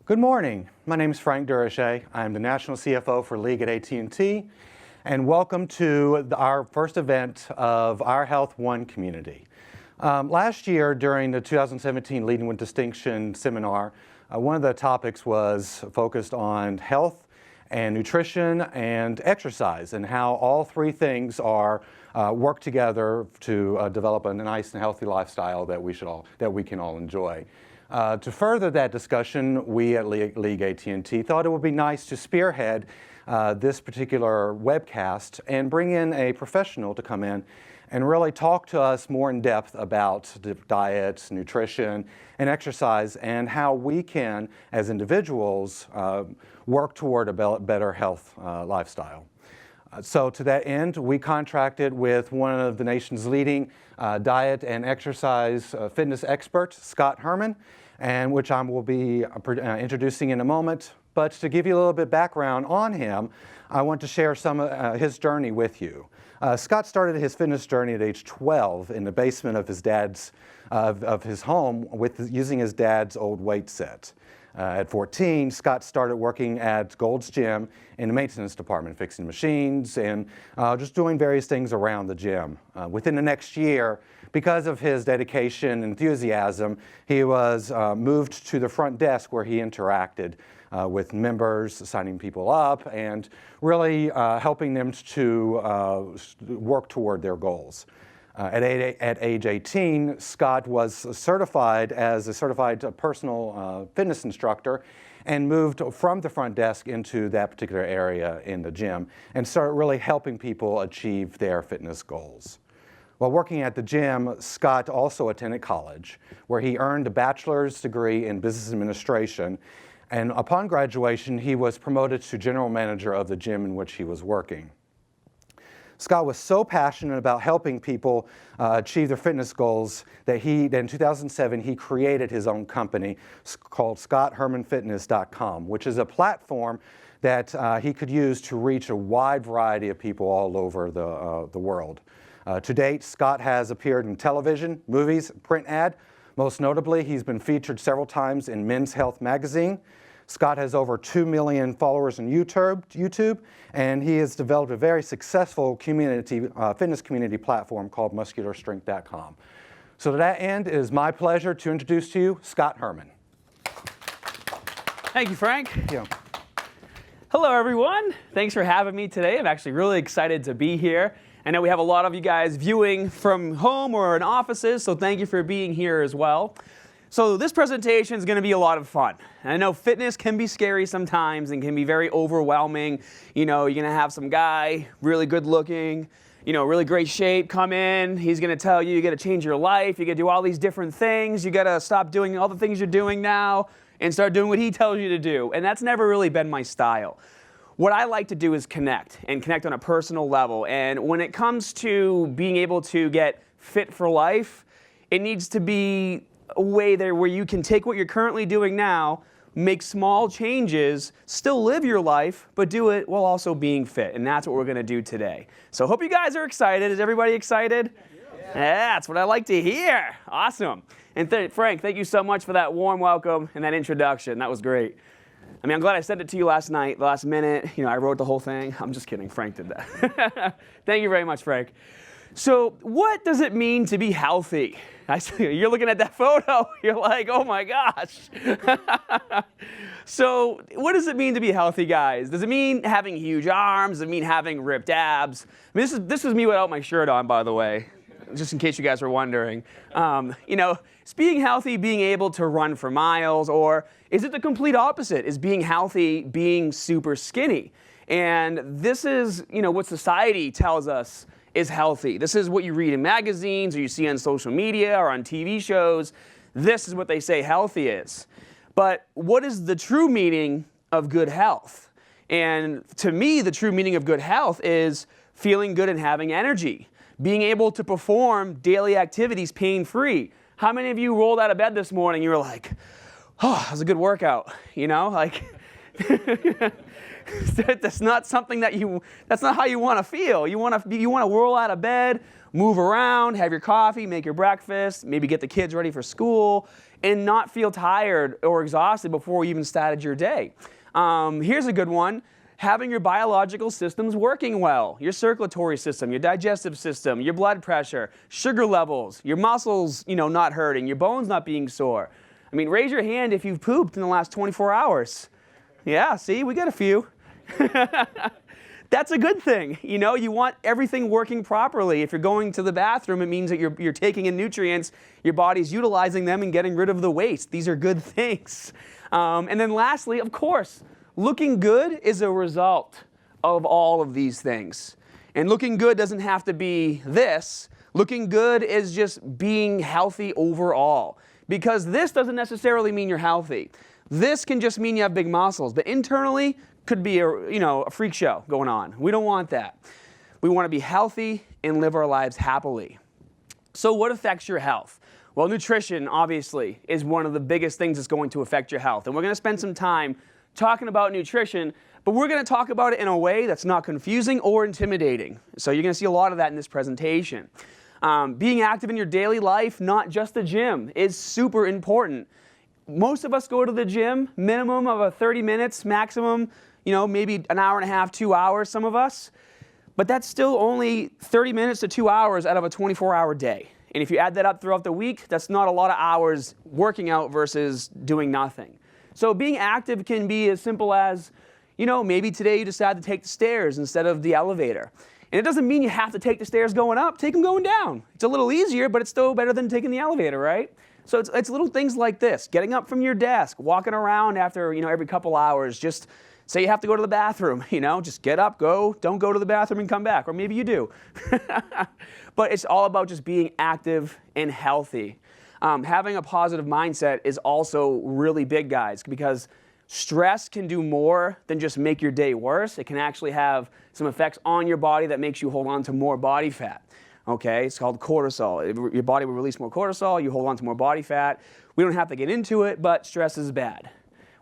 Good morning. My name is Frank Durachet. I'm the National CFO for League at AT&T, and welcome to our first event of our Health One community. Last year, during the 2017 Leading with Distinction seminar, one of the topics was focused on health and nutrition and exercise, and how all three things are work together to develop a nice and healthy lifestyle that we can all enjoy. To further that discussion, we at League AT&T thought it would be nice to spearhead this particular webcast and bring in a professional to come in and really talk to us more in depth about diet, nutrition, and exercise, and how we can, as individuals, work toward a better health lifestyle. So to that end, we contracted with one of the nation's leading diet and exercise fitness experts, Scott Herman, and which I will be introducing in a moment. But to give you a little bit of background on him, I want to share some of his journey with you. Scott started his fitness journey at age 12 in the basement of his home using his dad's old weight set. At 14, Scott started working at Gold's Gym in the maintenance department, fixing machines and just doing various things around the gym. Within the next year, because of his dedication and enthusiasm, he was moved to the front desk where he interacted with members, signing people up, and really helping them to work toward their goals. At age 18, Scott was certified as a certified personal fitness instructor and moved from the front desk into that particular area in the gym and started really helping people achieve their fitness goals. While working at the gym, Scott also attended college, where he earned a bachelor's degree in business administration, and upon graduation, he was promoted to general manager of the gym in which he was working. Scott was so passionate about helping people achieve their fitness goals that in 2007, he created his own company called ScottHermanFitness.com, which is a platform that he could use to reach a wide variety of people all over the world. To date, Scott has appeared in television, movies, print ad. Most notably, he's been featured several times in Men's Health magazine. Scott has over 2 million followers on YouTube, and he has developed a very successful fitness community platform called MuscularStrength.com. So to that end, it is my pleasure to introduce to you Scott Herman. Thank you, Frank. Yeah. Hello, everyone. Thanks for having me today. I'm actually really excited to be here. I know we have a lot of you guys viewing from home or in offices, so thank you for being here as well. So this presentation is going to be a lot of fun. And I know fitness can be scary sometimes and can be very overwhelming. You know, you're going to have some guy, really good looking, really great shape, come in. He's going to tell you got to change your life. You got to do all these different things. You got to stop doing all the things you're doing now and start doing what he tells you to do. And that's never really been my style. What I like to do is connect on a personal level. And when it comes to being able to get fit for life, it needs to be a way there where you can take what you're currently doing now, make small changes, still live your life, but do it while also being fit. And that's what we're going to do today. So hope you guys are excited. Is everybody excited? Yeah, that's what I like to hear. Awesome. And Frank, thank you so much for that warm welcome and that introduction. That was great. I mean, I'm glad I sent it to you last night, last minute. I wrote the whole thing. I'm just kidding. Frank did that. Thank you very much, Frank. So what does it mean to be healthy? You're looking at that photo. You're like, oh, my gosh. So what does it mean to be healthy, guys? Does it mean having huge arms? Does it mean having ripped abs? I mean, this is me without my shirt on, by the way, just in case you guys were wondering. Is being healthy being able to run for miles, or is it the complete opposite? Is being healthy being super skinny? And this is, what society tells us is healthy. This is what you read in magazines or you see on social media or on TV shows. This is what they say healthy is. But what is the true meaning of good health? And to me, the true meaning of good health is feeling good and having energy, being able to perform daily activities pain-free. How many of you rolled out of bed this morning? You were like, oh, that was a good workout. That's not something that's not how you want to feel. You want to roll out of bed move around, have your coffee, make your breakfast, maybe get the kids ready for school, and not feel tired or exhausted before you even started your day. Here's a good one. Having your biological systems working well, your circulatory system, your digestive system, your blood pressure, sugar levels, your muscles, not hurting, your bones not being sore. I mean, raise your hand if you've pooped in the last 24 hours. Yeah, see, we got a few. That's a good thing. You want everything working properly. If you're going to the bathroom, it means that you're taking in nutrients, your body's utilizing them and getting rid of the waste. These are good things. And then lastly, of course, looking good is a result of all of these things. And looking good doesn't have to be this. Looking good is just being healthy overall. Because this doesn't necessarily mean you're healthy. This can just mean you have big muscles. But internally, could be a freak show going on. We don't want that. We want to be healthy and live our lives happily. So what affects your health? Well, nutrition, obviously, is one of the biggest things that's going to affect your health. And we're going to spend some time talking about nutrition, but we're going to talk about it in a way that's not confusing or intimidating. So you're going to see a lot of that in this presentation. Being active in your daily life, not just the gym, is super important. Most of us go to the gym, minimum of 30 minutes, maximum, maybe an hour and a half, 2 hours, some of us. But that's still only 30 minutes to 2 hours out of a 24-hour day. And if you add that up throughout the week, that's not a lot of hours working out versus doing nothing. So being active can be as simple as, maybe today you decide to take the stairs instead of the elevator. And it doesn't mean you have to take the stairs going up, take them going down. It's a little easier, but it's still better than taking the elevator, right? So it's little things like this, getting up from your desk, walking around after, every couple hours, just say you have to go to the bathroom, just get up, go, don't go to the bathroom and come back, or maybe you do. But it's all about just being active and healthy. Having a positive mindset is also really big, guys, because stress can do more than just make your day worse. It can actually have some effects on your body that makes you hold on to more body fat. Okay, it's called cortisol. Your body will release more cortisol, you hold on to more body fat. We don't have to get into it, but stress is bad.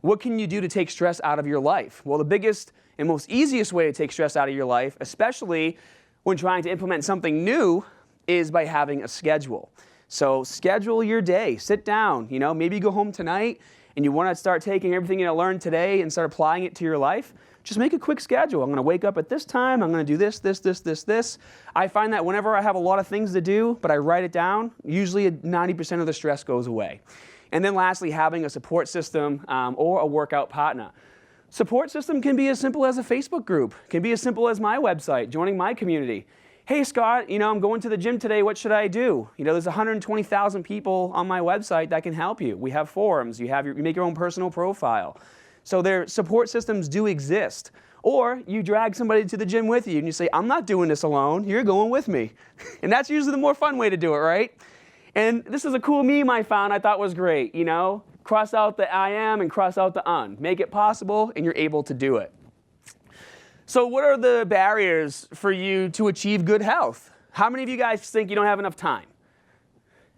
What can you do to take stress out of your life? Well, the biggest and most easiest way to take stress out of your life, especially when trying to implement something new, is by having a schedule. So schedule your day, sit down, maybe you go home tonight and you want to start taking everything you learned today and start applying it to your life. Just make a quick schedule. I'm going to wake up at this time. I'm going to do this, this, this, this, this. I find that whenever I have a lot of things to do, but I write it down, usually 90% of the stress goes away. And then lastly, having a support system or a workout partner. Support system can be as simple as a Facebook group. It can be as simple as my website, joining my community. Hey, Scott, I'm going to the gym today. What should I do? There's 120,000 people on my website that can help you. We have forums. You make your own personal profile. So their support systems do exist. Or you drag somebody to the gym with you and you say, I'm not doing this alone. You're going with me. And that's usually the more fun way to do it, right? And this is a cool meme I found I thought was great. Cross out the I am and cross out the un. Make it possible and you're able to do it. So what are the barriers for you to achieve good health? How many of you guys think you don't have enough time?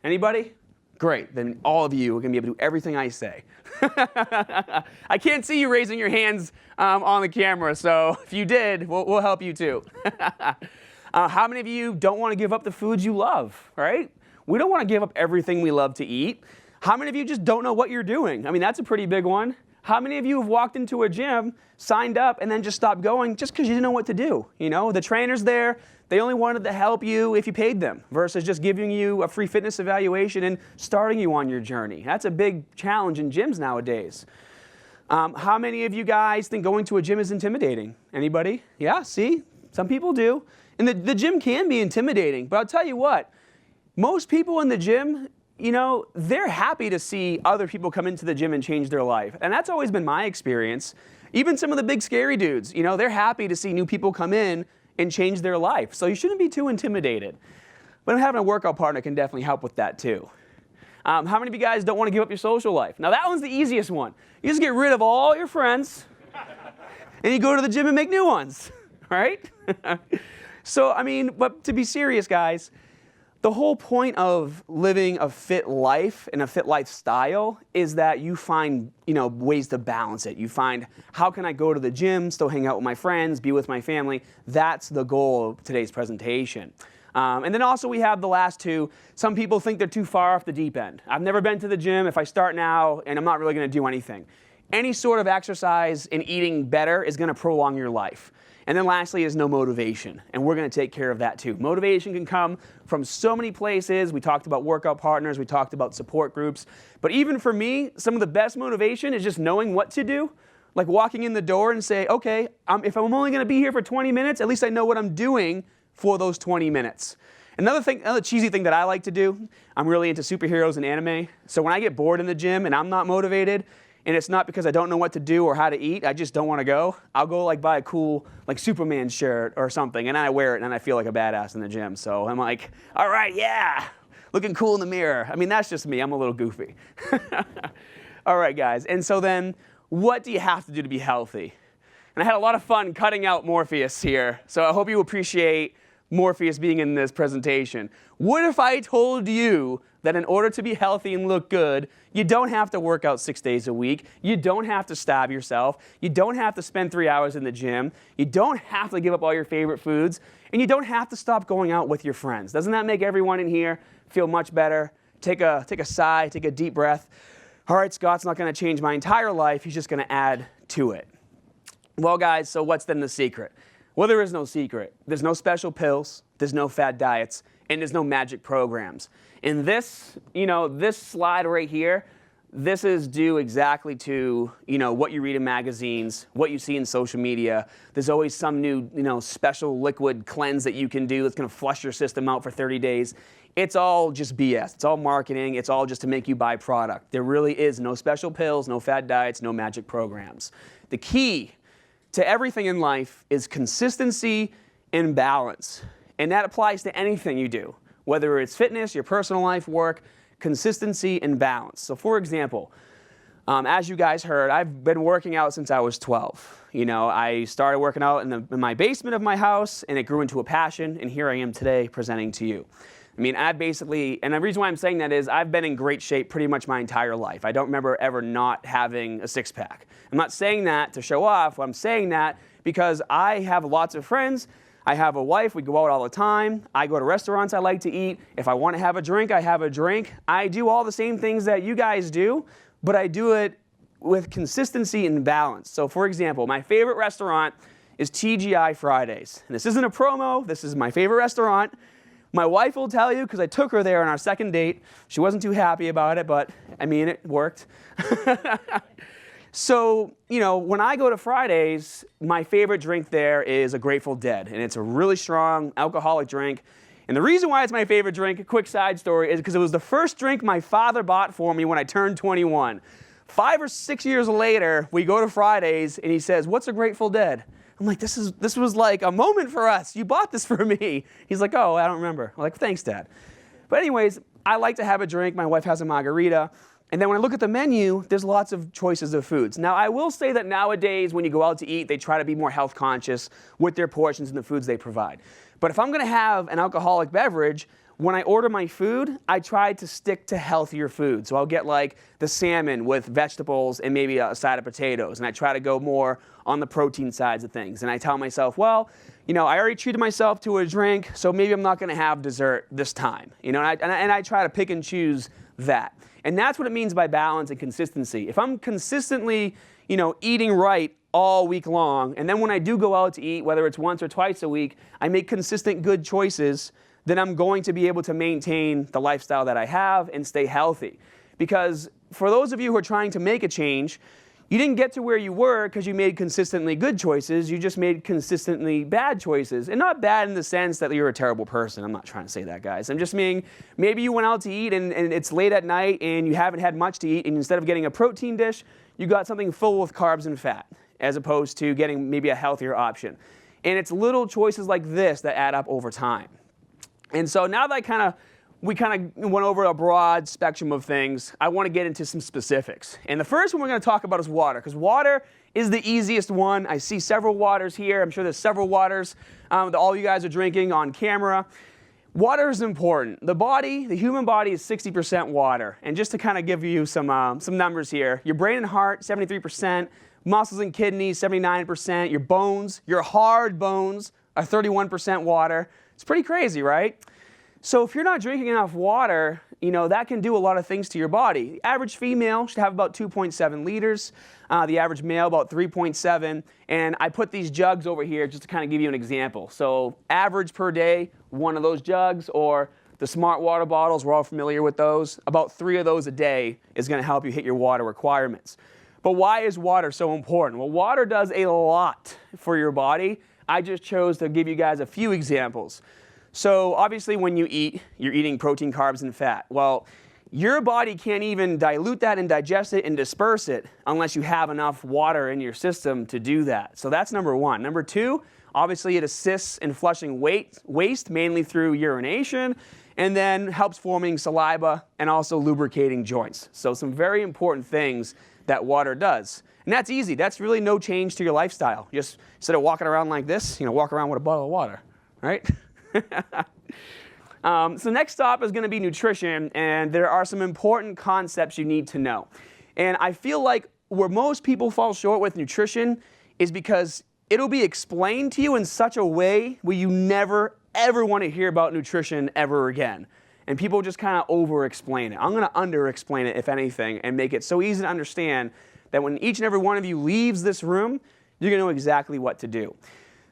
Anybody? Great, then all of you are going to be able to do everything I say. I can't see you raising your hands on the camera, so if you did, we'll help you too. How many of you don't want to give up the foods you love, right? We don't want to give up everything we love to eat. How many of you just don't know what you're doing? I mean, that's a pretty big one. How many of you have walked into a gym, signed up, and then just stopped going just because you didn't know what to do? The trainer's there. They only wanted to help you if you paid them versus just giving you a free fitness evaluation and starting you on your journey. That's a big challenge in gyms nowadays. How many of you guys think going to a gym is intimidating? Anybody? Yeah, see? Some people do. And the gym can be intimidating, but I'll tell you what, most people in the gym, they're happy to see other people come into the gym and change their life. And that's always been my experience. Even some of the big scary dudes, they're happy to see new people come in and change their life. So you shouldn't be too intimidated. But having a workout partner can definitely help with that too. How many of you guys don't want to give up your social life? Now that one's the easiest one. You just get rid of all your friends and you go to the gym and make new ones, right? So, but to be serious, guys, the whole point of living a fit life and a fit lifestyle is that you find, ways to balance it. You find, how can I go to the gym, still hang out with my friends, be with my family? That's the goal of today's presentation. And then also we have the last two. Some people think they're too far off the deep end. I've never been to the gym. If I start now and I'm not really going to do anything. Any sort of exercise and eating better is going to prolong your life. And then lastly is no motivation, and we're going to take care of that too. Motivation can come from so many places. We talked about workout partners, we talked about support groups, but even for me, some of the best motivation is just knowing what to do. Like walking in the door and say, okay, if I'm only going to be here for 20 minutes, at least I know what I'm doing for those 20 minutes. Another cheesy thing that I like to do, I'm really into superheroes and anime, so when I get bored in the gym and I'm not motivated, and it's not because I don't know what to do or how to eat, I just don't want to go, I'll go like buy a cool like Superman shirt or something, and I wear it and I feel like a badass in the gym. So I'm like, all right, yeah, looking cool in the mirror. I mean, that's just me, I'm a little goofy. All right, guys, and so then what do you have to do to be healthy? And I had a lot of fun cutting out Morpheus here, so I hope you appreciate Morpheus being in this presentation. What if I told you that in order to be healthy and look good, you don't have to work out 6 days a week, you don't have to starve yourself, you don't have to spend 3 hours in the gym, you don't have to give up all your favorite foods, and you don't have to stop going out with your friends. Doesn't that make everyone in here feel much better? Take a sigh, take a deep breath. All right, Scott's not going to change my entire life, he's just going to add to it. Well, guys, so what's then the secret? Well, there is no secret. There's no special pills, there's no fad diets, and there's no magic programs. And this, this slide right here, this is due exactly to, what you read in magazines, what you see in social media. There's always some new, special liquid cleanse that you can do that's going to flush your system out for 30 days. It's all just BS. It's all marketing. It's all just to make you buy product. There really is no special pills, no fad diets, no magic programs. The key to everything in life is consistency and balance. And that applies to anything you do, whether it's fitness, your personal life, work, consistency and balance. So for example, as you guys heard, I've been working out since I was 12. I started working out in my basement of my house, and it grew into a passion, and here I am today presenting to you. I mean, and the reason why I'm saying that is I've been in great shape pretty much my entire life. I don't remember ever not having a six-pack. I'm not saying that to show off. I'm saying that because I have lots of friends. I have a wife. We go out all the time. I go to restaurants I like to eat. If I want to have a drink, I have a drink. I do all the same things that you guys do, but I do it with consistency and balance. So for example, my favorite restaurant is TGI Fridays. And this isn't a promo. This is my favorite restaurant. My wife will tell you, because I took her there on our second date. She wasn't too happy about it, but I mean, it worked. So, when I go to Fridays, my favorite drink there is a Grateful Dead, and it's a really strong alcoholic drink. And the reason why it's my favorite drink, a quick side story, is because it was the first drink my father bought for me when I turned 21. 5 or 6 years later, we go to Fridays, and he says, "What's a Grateful Dead?" I'm like, this was like a moment for us. You bought this for me. He's like, "Oh, I don't remember." I'm like, "Thanks, Dad." But anyways, I like to have a drink. My wife has a margarita. And then when I look at the menu, there's lots of choices of foods. Now, I will say that nowadays, when you go out to eat, they try to be more health conscious with their portions and the foods they provide. But if I'm going to have an alcoholic beverage, when I order my food, I try to stick to healthier food. So I'll get like the salmon with vegetables and maybe a side of potatoes. And I try to go more on the protein sides of things. And I tell myself, well, I already treated myself to a drink, so maybe I'm not going to have dessert this time. And I try to pick and choose that. And that's what it means by balance and consistency. If I'm consistently, eating right all week long, and then when I do go out to eat, whether it's once or twice a week, I make consistent good choices, then I'm going to be able to maintain the lifestyle that I have and stay healthy. Because for those of you who are trying to make a change, you didn't get to where you were because you made consistently good choices. You just made consistently bad choices. And not bad in the sense that you're a terrible person. I'm not trying to say that, guys. I'm just meaning maybe you went out to eat and it's late at night and you haven't had much to eat, and instead of getting a protein dish, you got something full with carbs and fat, as opposed to getting maybe a healthier option. And it's little choices like this that add up over time. And so now that we kind of went over a broad spectrum of things, I want to get into some specifics. And the first one we're going to talk about is water, because water is the easiest one. I see several waters here. I'm sure there's several waters that all you guys are drinking on camera. Water is important. The human body is 60% water. And just to kind of give you some numbers here, your brain and heart, 73%, muscles and kidneys, 79%, your bones, your hard bones are 31% water, It's pretty crazy, right? So if you're not drinking enough water, that can do a lot of things to your body. The average female should have about 2.7 liters. The average male about 3.7. And I put these jugs over here just to kind of give you an example. So average per day, one of those jugs, or the smart water bottles, we're all familiar with those. About 3 of those a day is going to help you hit your water requirements. But why is water so important? Well, water does a lot for your body. I just chose to give you guys a few examples. So obviously when you eat, you're eating protein, carbs, and fat. Well, your body can't even dilute that and digest it and disperse it unless you have enough water in your system to do that. So that's number one. Number two, obviously it assists in flushing waste, mainly through urination, and then helps forming saliva and also lubricating joints. So some very important things that water does. And that's easy. That's really no change to your lifestyle. Just instead of walking around like this, walk around with a bottle of water, right? So next stop is going to be nutrition, and there are some important concepts you need to know. And I feel like where most people fall short with nutrition is because it'll be explained to you in such a way where you never, ever want to hear about nutrition ever again. And people just kind of over-explain it. I'm going to under-explain it, if anything, and make it so easy to understand that when each and every one of you leaves this room, you're going to know exactly what to do.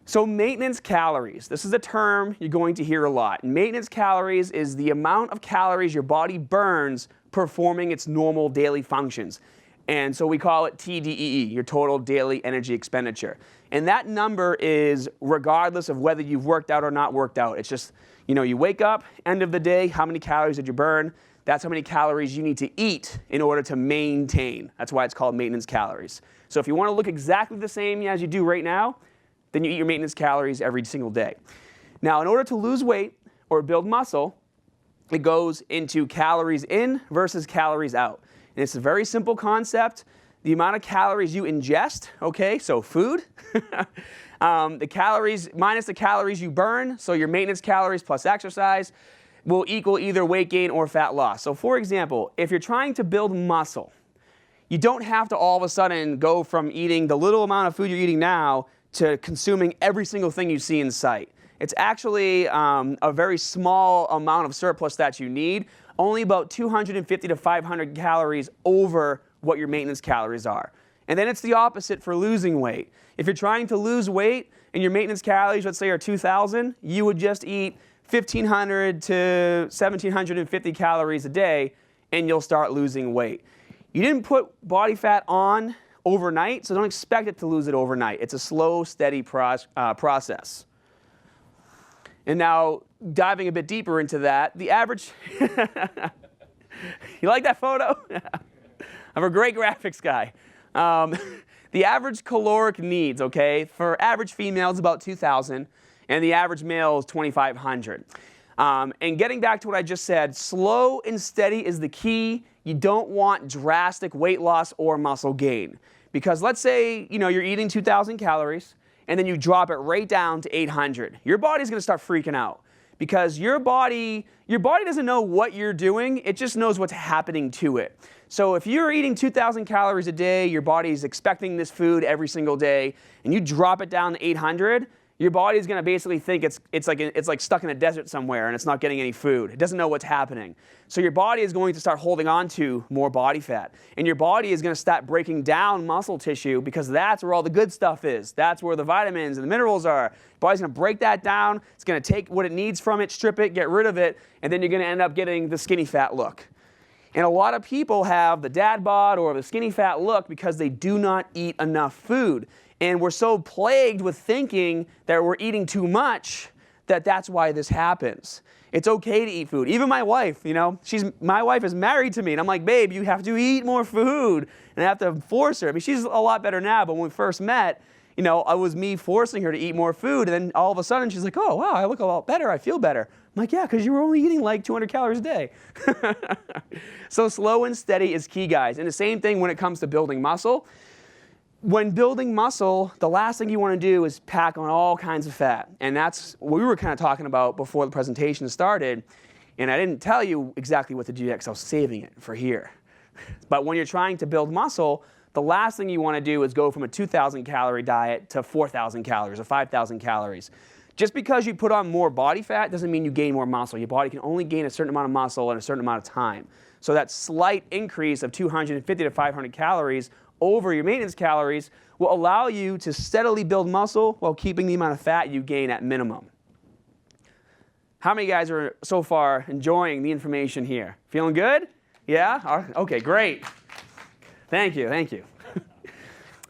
So maintenance calories, this is a term you're going to hear a lot. Maintenance calories is the amount of calories your body burns performing its normal daily functions. And so we call it TDEE, your total daily energy expenditure. And that number is regardless of whether you've worked out or not worked out. It's just, you wake up, end of the day, how many calories did you burn? That's how many calories you need to eat in order to maintain. That's why it's called maintenance calories. So if you want to look exactly the same as you do right now, then you eat your maintenance calories every single day. Now, in order to lose weight or build muscle, it goes into calories in versus calories out. And it's a very simple concept. The amount of calories you ingest, okay, so food, the calories minus the calories you burn, so your maintenance calories plus exercise, will equal either weight gain or fat loss. So for example, if you're trying to build muscle, you don't have to all of a sudden go from eating the little amount of food you're eating now to consuming every single thing you see in sight. It's actually a very small amount of surplus that you need, only about 250 to 500 calories over what your maintenance calories are. And then it's the opposite for losing weight. If you're trying to lose weight and your maintenance calories, let's say, are 2,000, you would just eat 1,500 to 1,750 calories a day, and you'll start losing weight. You didn't put body fat on overnight, so don't expect it to lose it overnight. It's a slow, steady process. And now, diving a bit deeper into that, the average... You like that photo? I'm a great graphics guy. The average caloric needs, okay, for average females about 2,000, and the average male is 2,500. And getting back to what I just said, slow and steady is the key. You don't want drastic weight loss or muscle gain. Because let's say, you're eating 2,000 calories, and then you drop it right down to 800. Your body's going to start freaking out. Because your body doesn't know what you're doing, it just knows what's happening to it. So if you're eating 2,000 calories a day, your body's expecting this food every single day, and you drop it down to 800, your body's going to basically think it's like stuck in a desert somewhere and it's not getting any food. It doesn't know what's happening. So your body is going to start holding on to more body fat. And your body is going to start breaking down muscle tissue because that's where all the good stuff is. That's where the vitamins and the minerals are. Your body's going to break that down. It's going to take what it needs from it, strip it, get rid of it, and then you're going to end up getting the skinny fat look. And a lot of people have the dad bod or the skinny fat look because they do not eat enough food. And we're so plagued with thinking that we're eating too much that's why this happens. It's okay to eat food. Even my wife, my wife is married to me, and I'm like, babe, you have to eat more food. And I have to force her. I mean, she's a lot better now, but when we first met, it was me forcing her to eat more food. And then all of a sudden, she's like, oh, wow, I look a lot better. I feel better. I'm like, yeah, because you were only eating like 200 calories a day. So slow and steady is key, guys. And the same thing when it comes to building muscle. When building muscle, the last thing you want to do is pack on all kinds of fat. And that's what we were kind of talking about before the presentation started. And I didn't tell you exactly what to do yet because I was saving it for here. But when you're trying to build muscle, the last thing you want to do is go from a 2,000 calorie diet to 4,000 calories or 5,000 calories. Just because you put on more body fat doesn't mean you gain more muscle. Your body can only gain a certain amount of muscle in a certain amount of time. So that slight increase of 250 to 500 calories over your maintenance calories will allow you to steadily build muscle while keeping the amount of fat you gain at minimum. How many guys are so far enjoying the information here? Feeling good? Yeah? Okay, great. Thank you, thank you.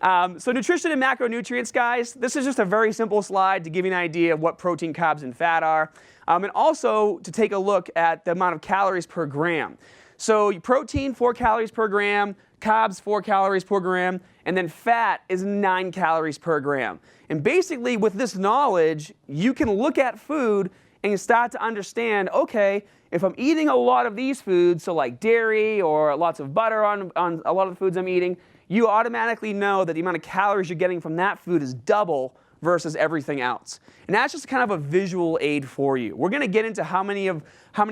So nutrition and macronutrients, guys, this is just a very simple slide to give you an idea of what protein, carbs, and fat are, and also to take a look at the amount of calories per gram. So protein, 4 calories per gram, carbs, 4 calories per gram, and then fat is 9 calories per gram. And basically, with this knowledge, you can look at food and start to understand, okay, if I'm eating a lot of these foods, so like dairy or lots of butter on a lot of the foods I'm eating, you automatically know that the amount of calories you're getting from that food is double versus everything else. And that's just kind of a visual aid for you. We're going to get into how many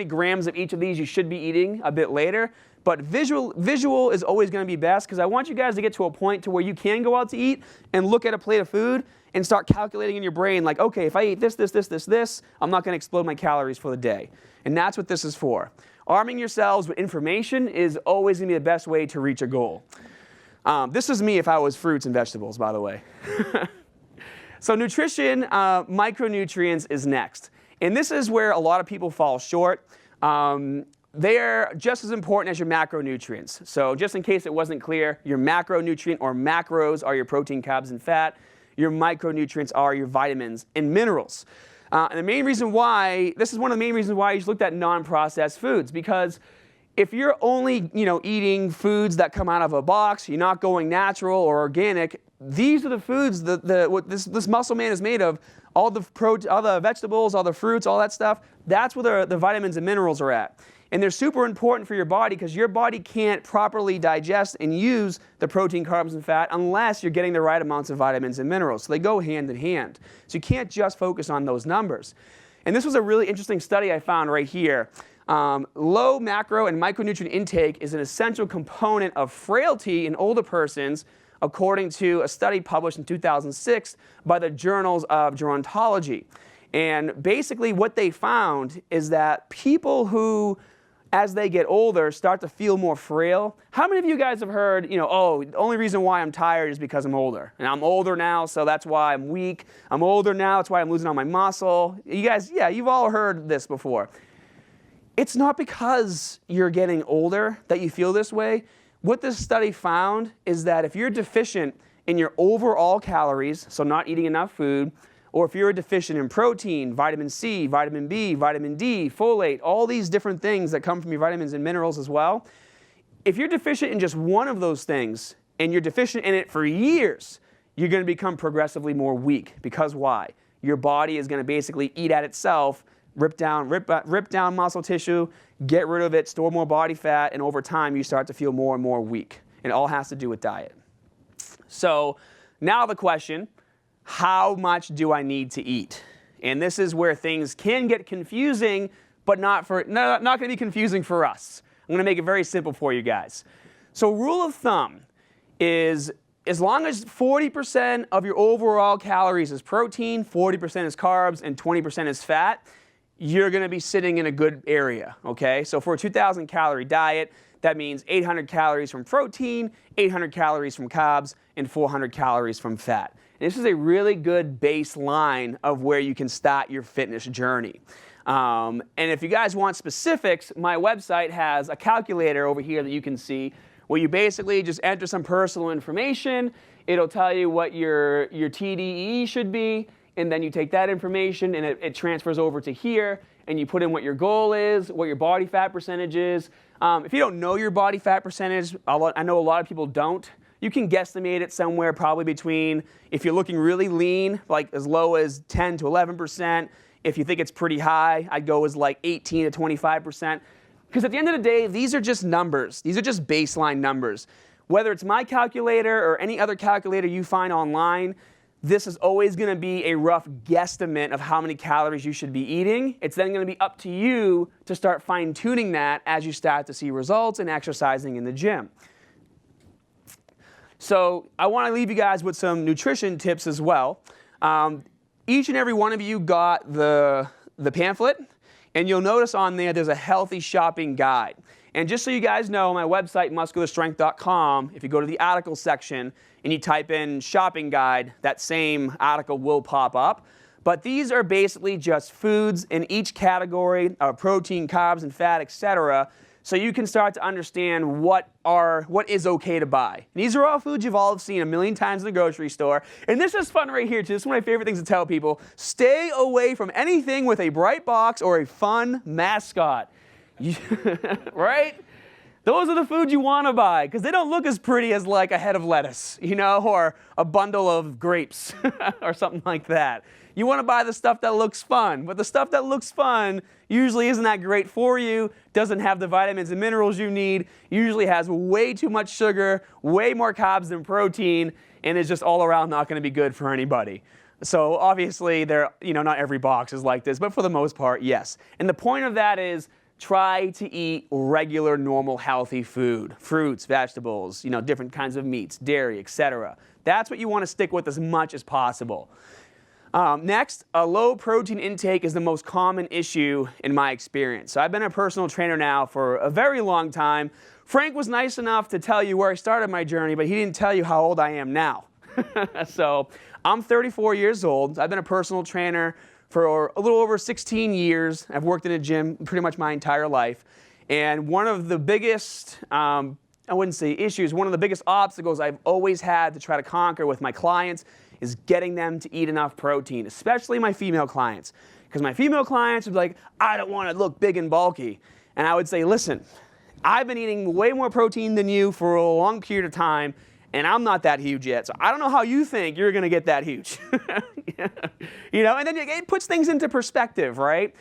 grams of each of these you should be eating a bit later, but visual is always going to be best because I want you guys to get to a point to where you can go out to eat and look at a plate of food and start calculating in your brain like, okay, if I eat this, I'm not going to explode my calories for the day. And that's what this is for. Arming yourselves with information is always going to be the best way to reach a goal. This is me if I was fruits and vegetables, by the way. So nutrition, micronutrients is next. And this is where a lot of people fall short. They're just as important as your macronutrients. So just in case it wasn't clear, your macronutrient or macros are your protein, carbs, and fat. Your micronutrients are your vitamins and minerals. And the main reason why, this is one of the main reasons why you looked at non-processed foods, because if you're only eating foods that come out of a box, you're not going natural or organic, these are the foods that what this muscle man is made of. All the vegetables, all the fruits, all that stuff, that's where the vitamins and minerals are at. And they're super important for your body because your body can't properly digest and use the protein, carbs, and fat unless you're getting the right amounts of vitamins and minerals. So they go hand in hand. So you can't just focus on those numbers. And this was a really interesting study I found right here. Low macro and micronutrient intake is an essential component of frailty in older persons, according to a study published in 2006 by the Journals of Gerontology. And basically what they found is that people who, as they get older, start to feel more frail. How many of you guys have heard, oh, the only reason why I'm tired is because I'm older. And I'm older now, so that's why I'm weak. I'm older now, that's why I'm losing all my muscle. You guys, yeah, you've all heard this before. It's not because you're getting older that you feel this way. What this study found is that if you're deficient in your overall calories, so not eating enough food, or if you're deficient in protein, vitamin C, vitamin B, vitamin D, folate, all these different things that come from your vitamins and minerals as well, if you're deficient in just one of those things and you're deficient in it for years, you're going to become progressively more weak. Because why? Your body is going to basically eat at itself, rip down muscle tissue, get rid of it, store more body fat, and over time you start to feel more and more weak. It all has to do with diet. So now the question, how much do I need to eat? And this is where things can get confusing, but not going to be confusing for us. I'm going to make it very simple for you guys. So rule of thumb is as long as 40% of your overall calories is protein, 40% is carbs, and 20% is fat, you're going to be sitting in a good area, okay? So for a 2,000 calorie diet, that means 800 calories from protein, 800 calories from carbs, and 400 calories from fat. And this is a really good baseline of where you can start your fitness journey. And if you guys want specifics, my website has a calculator over here that you can see where you basically just enter some personal information. It'll tell you what your TDE should be, and then you take that information and it transfers over to here, and you put in what your goal is, what your body fat percentage is. If you don't know your body fat percentage, I know a lot of people don't, you can guesstimate it somewhere probably between, if you're looking really lean, like as low as 10 to 11%. If you think it's pretty high, I'd go as like 18 to 25%. Because at the end of the day, these are just numbers. These are just baseline numbers. Whether it's my calculator or any other calculator you find online, this is always going to be a rough guesstimate of how many calories you should be eating. It's then going to be up to you to start fine-tuning that as you start to see results and exercising in the gym. So I want to leave you guys with some nutrition tips as well. each and every one of you got the pamphlet, and you'll notice on there's a healthy shopping guide. And just so you guys know, my website, muscularstrength.com, if you go to the articles section and you type in shopping guide, that same article will pop up. But these are basically just foods in each category of protein, carbs, and fat, etc. So you can start to understand what is okay to buy. And these are all foods you've all seen a million times in the grocery store. And this is fun right here too. This is one of my favorite things to tell people. Stay away from anything with a bright box or a fun mascot. Right? Those are the foods you want to buy because they don't look as pretty as like a head of lettuce, or a bundle of grapes or something like that. You want to buy the stuff that looks fun, but the stuff that looks fun usually isn't that great for you, doesn't have the vitamins and minerals you need, usually has way too much sugar, way more carbs than protein, and is just all around not going to be good for anybody. So obviously, not every box is like this, but for the most part, yes. And the point of that is try to eat regular, normal, healthy food. Fruits, vegetables, different kinds of meats, dairy, etc. That's what you want to stick with as much as possible. Next, a low protein intake is the most common issue in my experience. So I've been a personal trainer now for a very long time. Frank was nice enough to tell you where I started my journey, but he didn't tell you how old I am now. So I'm 34 years old. I've been a personal trainer for a little over 16 years. I've worked in a gym pretty much my entire life. And one of the biggest, I wouldn't say issues, one of the biggest obstacles I've always had to try to conquer with my clients is getting them to eat enough protein, especially my female clients. Because my female clients would be like, I don't want to look big and bulky. And I would say, listen, I've been eating way more protein than you for a long period of time, and I'm not that huge yet. So I don't know how you think you're going to get that huge. And then it puts things into perspective, right?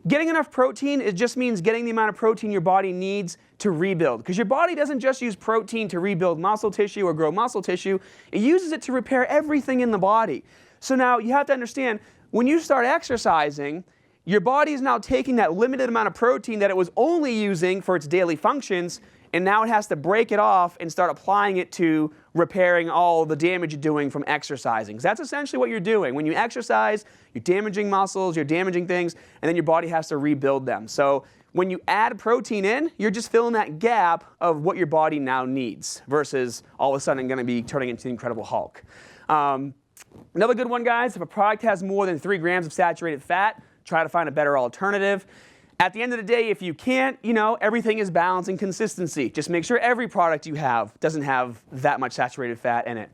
Getting enough protein, it just means getting the amount of protein your body needs to rebuild. Because your body doesn't just use protein to rebuild muscle tissue or grow muscle tissue. It uses it to repair everything in the body. So now you have to understand, when you start exercising, your body is now taking that limited amount of protein that it was only using for its daily functions, and now it has to break it off and start applying it to repairing all the damage you're doing from exercising. 'Cause that's essentially what you're doing. When you exercise, you're damaging muscles, you're damaging things, and then your body has to rebuild them. So when you add protein in, you're just filling that gap of what your body now needs versus all of a sudden going to be turning into the Incredible Hulk. Another good one, guys, if a product has more than 3 grams of saturated fat, try to find a better alternative. At the end of the day, if you can't, everything is balance and consistency. Just make sure every product you have doesn't have that much saturated fat in it.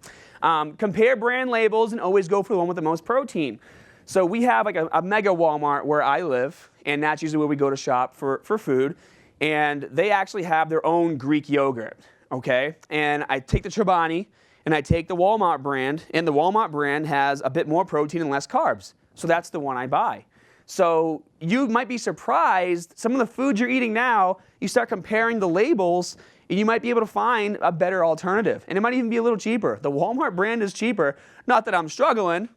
Compare brand labels and always go for the one with the most protein. So we have like a mega Walmart where I live, and that's usually where we go to shop for food. And they actually have their own Greek yogurt, okay? And I take the Chobani, and I take the Walmart brand, and the Walmart brand has a bit more protein and less carbs. So that's the one I buy. So you might be surprised, some of the foods you're eating now, you start comparing the labels, and you might be able to find a better alternative. And it might even be a little cheaper. The Walmart brand is cheaper. Not that I'm struggling,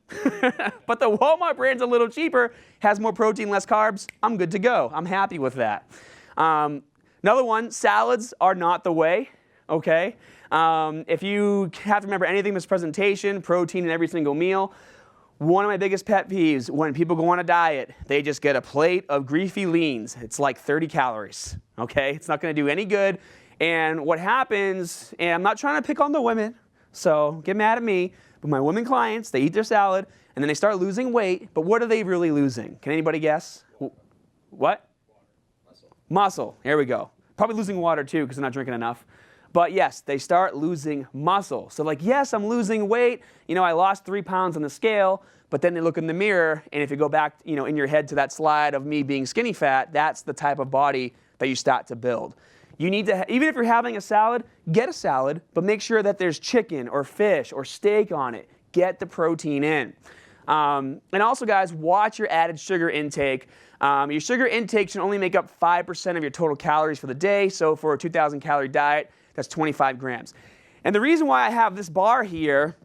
but the Walmart brand's a little cheaper, has more protein, less carbs. I'm good to go. I'm happy with that. Another one, salads are not the way, okay? If you have to remember anything in this presentation, protein in every single meal. One of my biggest pet peeves, when people go on a diet, they just get a plate of greasy leans. It's like 30 calories, okay? It's not going to do any good. And what happens, and I'm not trying to pick on the women, so get mad at me, but my women clients, they eat their salad, and then they start losing weight, but what are they really losing? Can anybody guess? What? Muscle. Here we go. Probably losing water too, because they're not drinking enough. But yes, they start losing muscle. So like, yes, I'm losing weight. I lost 3 pounds on the scale, but then they look in the mirror, and if you go back, in your head to that slide of me being skinny fat, that's the type of body that you start to build. You need to, even if you're having a salad, get a salad, but make sure that there's chicken or fish or steak on it. Get the protein in. And also, guys, watch your added sugar intake. Your sugar intake should only make up 5% of your total calories for the day. So for a 2,000 calorie diet, that's 25 grams. And the reason why I have this bar here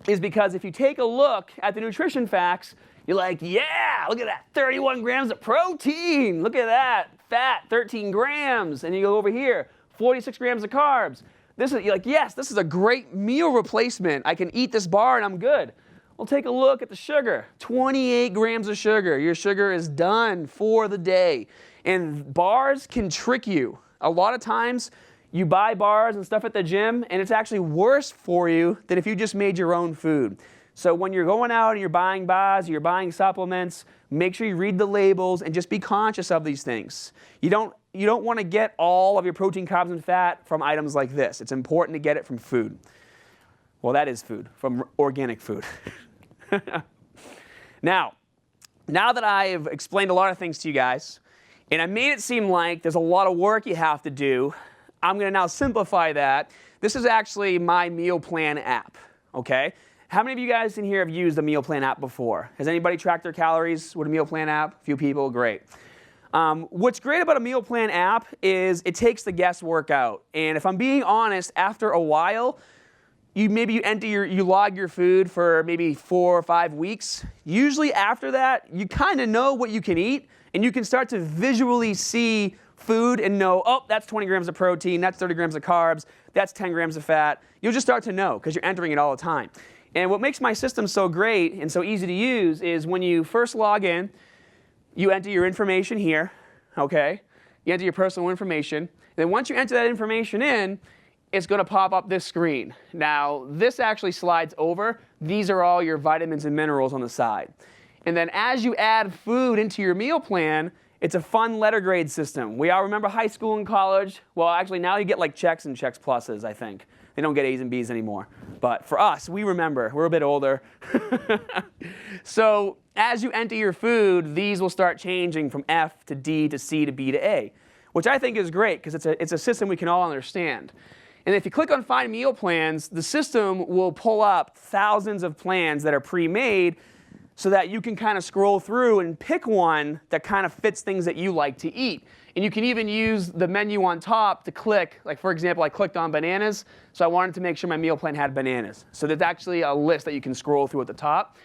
is because if you take a look at the nutrition facts, you're like, yeah, look at that, 31 grams of protein. Look at that, fat, 13 grams. And you go over here, 46 grams of carbs. You're like, yes, this is a great meal replacement. I can eat this bar and I'm good. Well, take a look at the sugar. 28 grams of sugar. Your sugar is done for the day. And bars can trick you. A lot of times, you buy bars and stuff at the gym, and it's actually worse for you than if you just made your own food. So when you're going out and you're buying bars, you're buying supplements, make sure you read the labels and just be conscious of these things. You don't want to get all of your protein, carbs, and fat from items like this. It's important to get it from food. Well, that is food, from organic food. Now that I've explained a lot of things to you guys, and I made it seem like there's a lot of work you have to do, I'm going to now simplify that. This is actually my meal plan app, okay? How many of you guys in here have used the meal plan app before? Has anybody tracked their calories with a meal plan app? A few people, great. What's great about a meal plan app is it takes the guesswork out. And if I'm being honest, after a while, you log your food for maybe 4 or 5 weeks. Usually after that, you kind of know what you can eat, and you can start to visually see food and know, oh, that's 20 grams of protein, that's 30 grams of carbs, that's 10 grams of fat. You'll just start to know because you're entering it all the time. And what makes my system so great and so easy to use is when you first log in, you enter your information here, okay? You enter your personal information. And then once you enter that information in, it's going to pop up this screen. Now, this actually slides over. These are all your vitamins and minerals on the side. And then as you add food into your meal plan, it's a fun letter grade system. We all remember high school and college. Well, actually, now you get like checks and checks pluses, I think. They don't get A's and B's anymore. But for us, we remember. We're a bit older. So as you enter your food, these will start changing from F to D to C to B to A, which I think is great because it's a system we can all understand. And if you click on Find Meal Plans, the system will pull up thousands of plans that are pre-made so that you can kind of scroll through and pick one that kind of fits things that you like to eat. And you can even use the menu on top to click. Like, for example, I clicked on bananas, so I wanted to make sure my meal plan had bananas. So there's actually a list that you can scroll through at the top.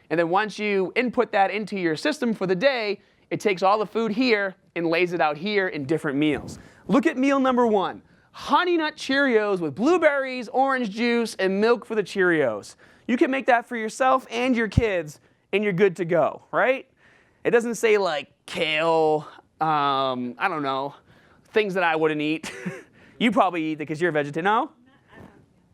And then once you input that into your system for the day, it takes all the food here and lays it out here in different meals. Look at meal number 1. Honey Nut Cheerios with blueberries, orange juice, and milk for the Cheerios. You can make that for yourself and your kids, and you're good to go, right? It doesn't say like kale, I don't know, things that I wouldn't eat. You probably eat it because you're a vegetarian. No?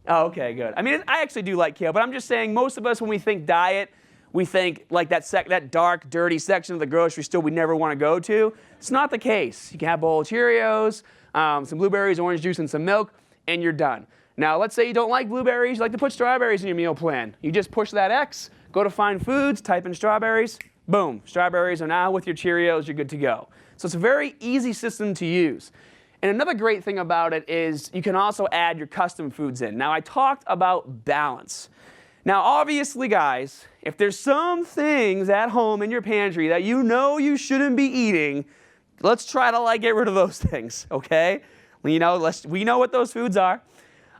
Oh, okay, good. I mean, I actually do like kale, but I'm just saying most of us, when we think diet, we think like that dark, dirty section of the grocery store we never want to go to. It's not the case. You can have a bowl of Cheerios, some blueberries, orange juice, and some milk, and you're done. Now, let's say you don't like blueberries, you like to put strawberries in your meal plan. You just push that X, go to Find Foods, type in strawberries, boom, strawberries are now with your Cheerios, you're good to go. So it's a very easy system to use. And another great thing about it is you can also add your custom foods in. Now, I talked about balance. Now, obviously, guys, if there's some things at home in your pantry that you know you shouldn't be eating, let's try to get rid of those things, okay? We know what those foods are.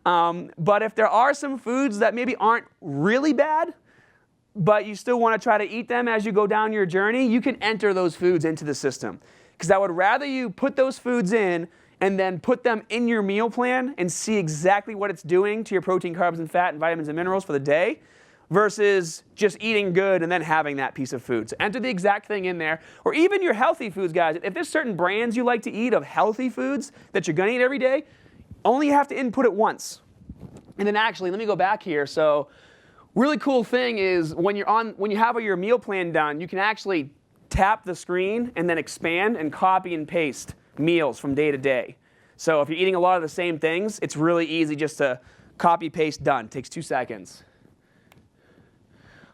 But if there are some foods that maybe aren't really bad, but you still want to try to eat them as you go down your journey, you can enter those foods into the system. Because I would rather you put those foods in and then put them in your meal plan and see exactly what it's doing to your protein, carbs, and fat, and vitamins and minerals for the day, versus just eating good and then having that piece of food. So enter the exact thing in there. Or even your healthy foods, guys. If there's certain brands you like to eat of healthy foods that you're going to eat every day, only have to input it once. And then actually, let me go back here. So really cool thing is when you have your meal plan done, you can actually tap the screen and then expand and copy and paste meals from day to day. So if you're eating a lot of the same things, it's really easy just to copy, paste, done. Takes 2 seconds.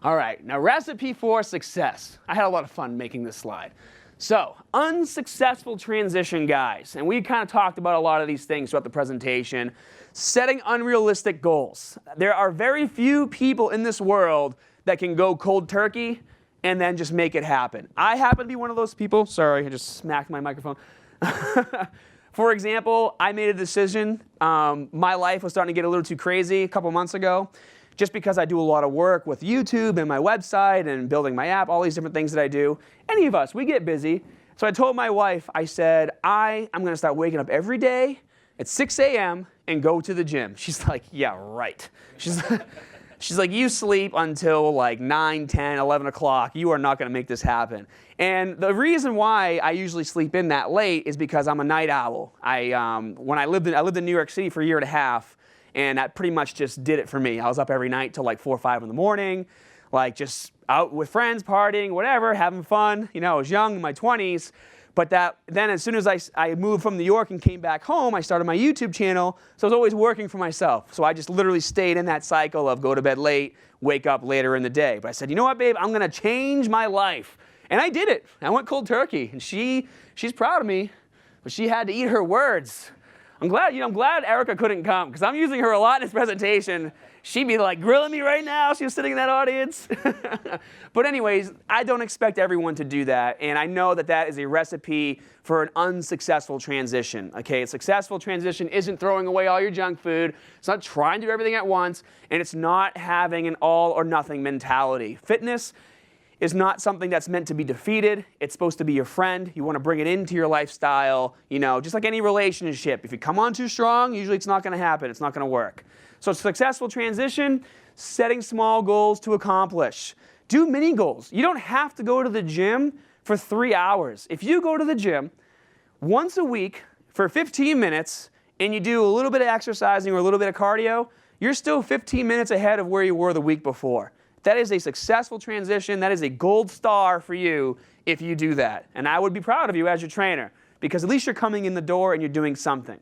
All right, now recipe for success. I had a lot of fun making this slide. So, unsuccessful transition, guys. And we kind of talked about a lot of these things throughout the presentation. Setting unrealistic goals. There are very few people in this world that can go cold turkey and then just make it happen. I happen to be one of those people. Sorry, I just smacked my microphone. For example, I made a decision. My life was starting to get a little too crazy a couple months ago, just because I do a lot of work with YouTube and my website and building my app, all these different things that I do. Any of us, we get busy. So I told my wife, I said, I'm going to start waking up every She's like, you sleep until like 9, 10, 11 o'clock. You are not going to make this happen. And the reason why I usually sleep in that late is because I'm a night owl. When I lived in New York City for a year and a half, and that pretty much just did it for me. I was up every night till like 4 or 5 in the morning, like just out with friends, partying, whatever, having fun. You know, I was young in my 20s. But then as soon as I moved from New York and came back home, I started my YouTube channel, so I was always working for myself. So I just literally stayed in that cycle of go to bed late, wake up later in the day. But I said, you know what, babe, I'm going to change my life. And I did it. I went cold turkey. And she's proud of me, but she had to eat her words. I'm glad Erica couldn't come, because I'm using her a lot in this presentation. She'd be like grilling me right now. She was sitting in that audience. But anyways, I don't expect everyone to do that. And I know that that is a recipe for an unsuccessful transition. Okay, a successful transition isn't throwing away all your junk food. It's not trying to do everything at once. And it's not having an all or nothing mentality. Fitness is not something that's meant to be defeated. It's supposed to be your friend. You want to bring it into your lifestyle, you know, just like any relationship. If you come on too strong, usually it's not going to happen. It's not going to work. So successful transition, setting small goals to accomplish. Do mini goals. You don't have to go to the gym for 3 hours. If you go to the gym once a week for 15 minutes and you do a little bit of exercising or a little bit of cardio, you're still 15 minutes ahead of where you were the week before. That is a successful transition. That is a gold star for you if you do that. And I would be proud of you as your trainer, because at least you're coming in the door and you're doing something.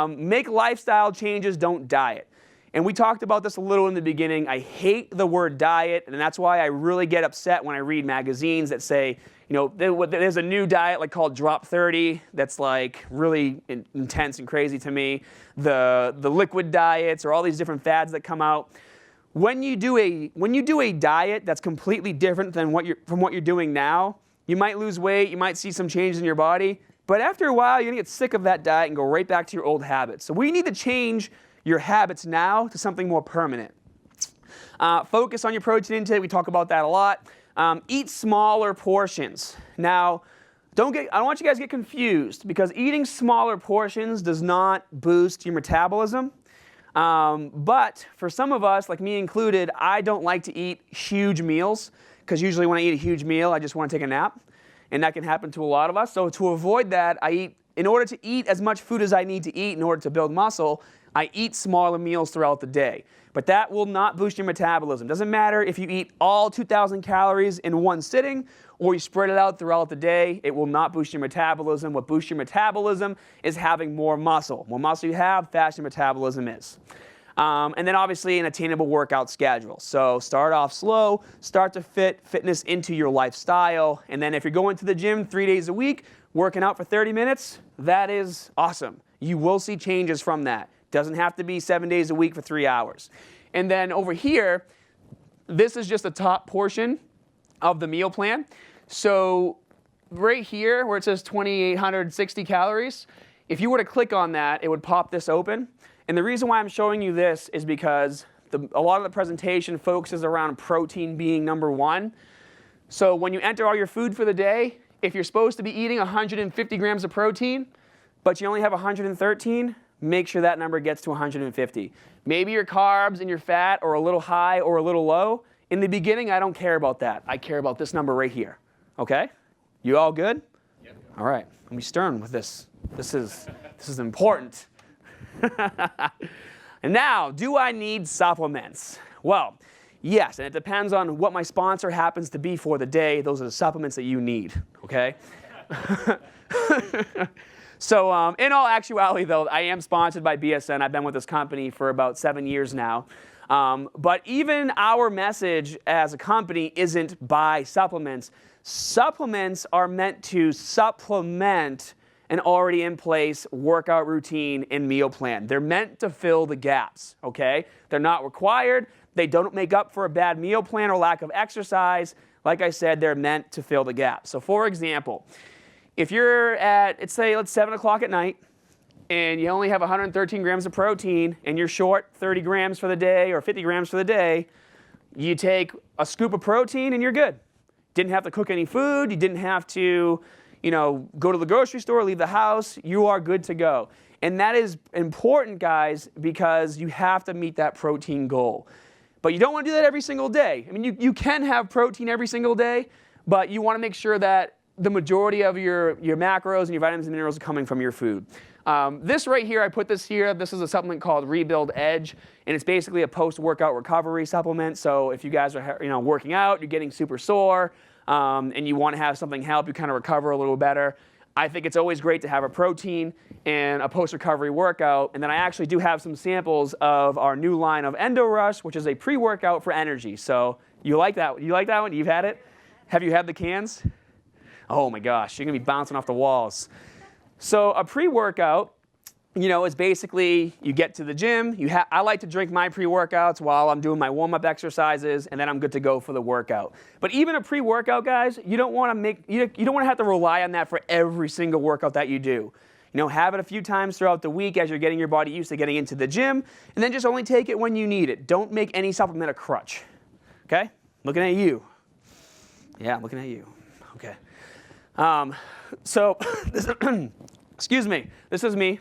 Make lifestyle changes, don't diet. And we talked about this a little in the beginning. I hate the word diet, and that's why I really get upset when I read magazines that say, you know, there's a new diet like called Drop 30 that's like really intense and crazy to me. The liquid diets or all these different fads that come out. When you do a diet that's completely different than from what you're doing now, you might lose weight, you might see some changes in your body, but after a while, you're gonna get sick of that diet and go right back to your old habits. So we need to change your habits now to something more permanent. Focus on your protein intake. We talk about that a lot. Eat smaller portions. Now, I don't want you guys to get confused, because eating smaller portions does not boost your metabolism. But for some of us, like me included, I don't like to eat huge meals, because usually when I eat a huge meal, I just want to take a nap. And that can happen to a lot of us. So to avoid that, in order to eat as much food as I need to eat in order to build muscle, I eat smaller meals throughout the day. But that will not boost your metabolism. Doesn't matter if you eat all 2,000 calories in one sitting or you spread it out throughout the day, it will not boost your metabolism. What boosts your metabolism is having more muscle. More muscle you have, faster metabolism is. And then obviously an attainable workout schedule. So start off slow, start to fit fitness into your lifestyle. And then if you're going to the gym 3 days a week, working out for 30 minutes, that is awesome. You will see changes from that. Doesn't have to be 7 days a week for 3 hours. And then over here, this is just the top portion of the meal plan. So right here where it says 2,860 calories, if you were to click on that, it would pop this open. And the reason why I'm showing you this is because a lot of the presentation focuses around protein being number one. So when you enter all your food for the day, if you're supposed to be eating 150 grams of protein, but you only have 113, make sure that number gets to 150. Maybe your carbs and your fat are a little high or a little low. In the beginning, I don't care about that. I care about this number right here. Okay? You all good? Yep. All right. Let me stern with this. This is important. And now, do I need supplements? Well, yes, and it depends on what my sponsor happens to be for the day. Those are the supplements that you need, okay? So in all actuality, though, I am sponsored by BSN. I've been with this company for about 7 years now. But even our message as a company isn't buy supplements. Supplements are meant to supplement an already in place workout routine and meal plan. They're meant to fill the gaps, okay? They're not required. They don't make up for a bad meal plan or lack of exercise. Like I said, they're meant to fill the gaps. So for example, if you're at, let's 7 o'clock at night, and you only have 113 grams of protein, and you're short 30 grams for the day or 50 grams for the day, you take a scoop of protein and you're good. Didn't have to cook any food. You didn't have to, go to the grocery store, leave the house. You are good to go. And that is important, guys, because you have to meet that protein goal. But you don't want to do that every single day. I mean, you can have protein every single day, but you want to make sure that the majority of your macros and your vitamins and minerals are coming from your food. This right here, I put this here. This is a supplement called Rebuild Edge, and it's basically a post-workout recovery supplement. So if you guys are working out, you're getting super sore, and you want to have something help you kind of recover a little better, I think it's always great to have a protein and a post-recovery workout. And then I actually do have some samples of our new line of Endo Rush, which is a pre-workout for energy. So you like that? You like that one? You've had it? Have you had the cans? Oh my gosh, you're gonna be bouncing off the walls. So a pre-workout, is basically you get to the gym. I like to drink my pre-workouts while I'm doing my warm-up exercises, and then I'm good to go for the workout. But even a pre-workout, guys, you don't want to have to rely on that for every single workout that you do. Have it a few times throughout the week as you're getting your body used to getting into the gym, and then just only take it when you need it. Don't make any supplement a crutch. Okay? Looking at you. Yeah, I'm looking at you. Okay. So excuse me. This is me.